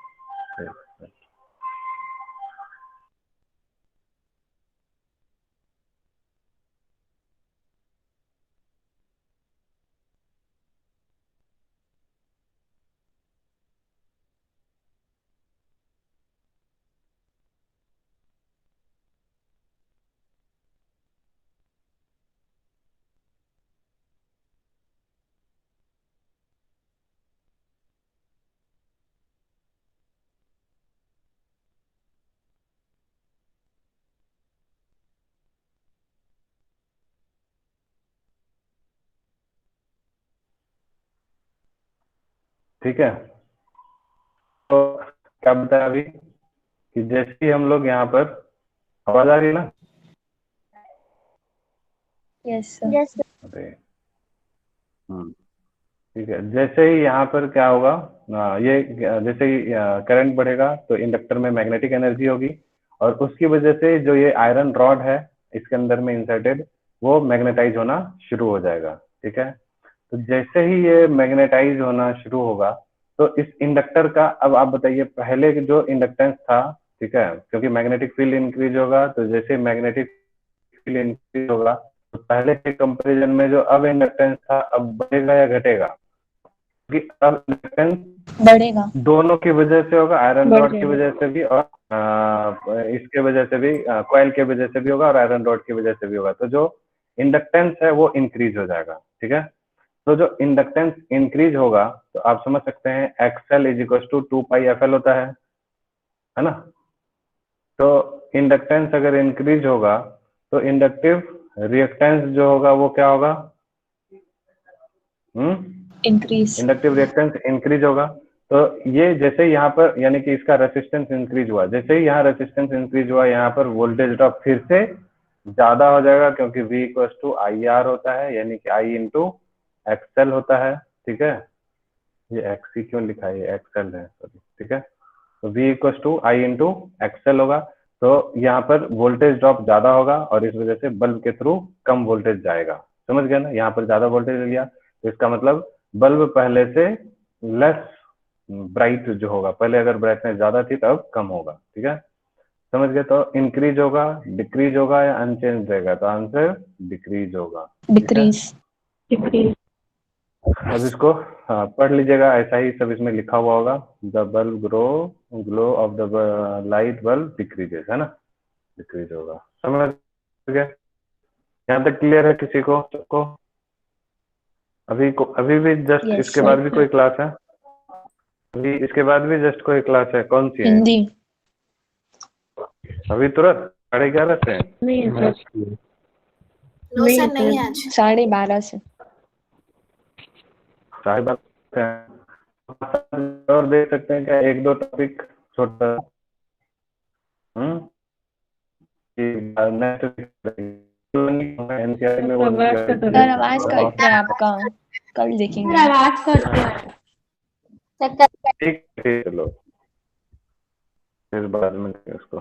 S1: ठीक है, तो क्या बताया अभी कि जैसे ही हम लोग यहाँ पर, आवाज आ रही है ना?
S3: Yes sir.
S1: अरे ठीक है, जैसे ही यहाँ पर क्या होगा, ये जैसे ही करंट बढ़ेगा तो इंडक्टर में मैग्नेटिक एनर्जी होगी, और उसकी वजह से जो ये आयरन रॉड है इसके अंदर में इंसर्टेड, वो मैग्नेटाइज होना शुरू हो जाएगा, ठीक है। तो जैसे ही ये मैग्नेटाइज होना शुरू होगा तो इस इंडक्टर का, अब आप बताइए, पहले जो इंडक्टेंस था, ठीक है, क्योंकि मैग्नेटिक फील्ड इंक्रीज होगा, तो जैसे मैग्नेटिक फील्ड इंक्रीज होगा तो पहले के कंपेरिजन में जो अब इंडक्टेंस था, अब बढ़ेगा या घटेगा? क्योंकि अब इंडक्टेंस
S3: बढ़ेगा।
S1: दोनों की वजह से होगा, आयरन
S2: बढ़
S1: रॉड की
S2: जाएगा।
S1: वजह से भी और इसके वजह से भी, कॉइल के वजह से भी होगा और आयरन रॉड की वजह से भी होगा। तो जो इंडक्टेंस है वो इंक्रीज हो जाएगा, ठीक है। तो जो इंडक्टेंस इंक्रीज होगा तो आप समझ सकते हैं XL is equal to 2πfl होता है ना। तो इंडक्टेंस अगर इंक्रीज होगा तो इंडक्टिव रिएक्टेंस जो होगा वो क्या होगा?
S3: इंक्रीज।
S1: इंडक्टिव रिएक्टेंस इंक्रीज होगा। तो ये जैसे ही यहाँ पर, यानी कि इसका रेसिस्टेंस इंक्रीज हुआ, जैसे ही यहाँ रेसिस्टेंस इंक्रीज हुआ, यहाँ पर वोल्टेज ड्रॉप फिर से ज्यादा हो जाएगा, क्योंकि V इक्वल टू IR होता है, यानी कि I इंटू एक्सएल होता है, ठीक है। ये XC क्यों लिखा है, ये XL है, सॉरी, ठीक है। तो V equal to I into XL होगा। तो यहाँ पर वोल्टेज ड्रॉप ज्यादा होगा और इस वजह से बल्ब के थ्रू कम वोल्टेज जाएगा, समझ गया ना। यहाँ पर ज्यादा वोल्टेज लिया तो इसका मतलब बल्ब पहले से लेस ब्राइट जो होगा, पहले अगर ब्राइटनेस ज्यादा थी तब कम होगा, ठीक है, समझ गए। तो इंक्रीज होगा, डिक्रीज होगा या अनचेंज रहेगा? तो आंसर डिक्रीज होगा, ठीक है।
S3: डिक्रीज।
S2: डिक्रीज।
S1: अब इसको पढ़ लीजिएगा, ऐसा ही सब इसमें लिखा हुआ होगा। The bulb glow of the light bulb decreases, है ना, डिक्रीज होगा, समझ गए। यहाँ तक क्लियर है किसी को, सबको? अभी भी जस्ट
S3: Yes,
S1: इसके
S3: sir.
S1: बाद भी कोई क्लास है? अभी इसके बाद भी जस्ट कोई क्लास है, कौन सी है?
S3: हिंदी।
S1: अभी तुरंत 11:30 से?
S2: नहीं है सर।
S7: नो
S2: नहीं
S7: सर,
S2: है
S7: नहीं
S2: सर।
S7: आज।
S3: 12:30 से।
S1: 12:30 से और देख सकते हैं क्या, एक दो टॉपिक छोटा? एनसीआर में वो
S2: आवाज कट रहा
S3: सर
S2: है।
S3: आवाज कट रहा है आपका, कल देखेंगे।
S7: आवाज कट रहा है।
S1: ठीक है, चलो फिर बाद में उसको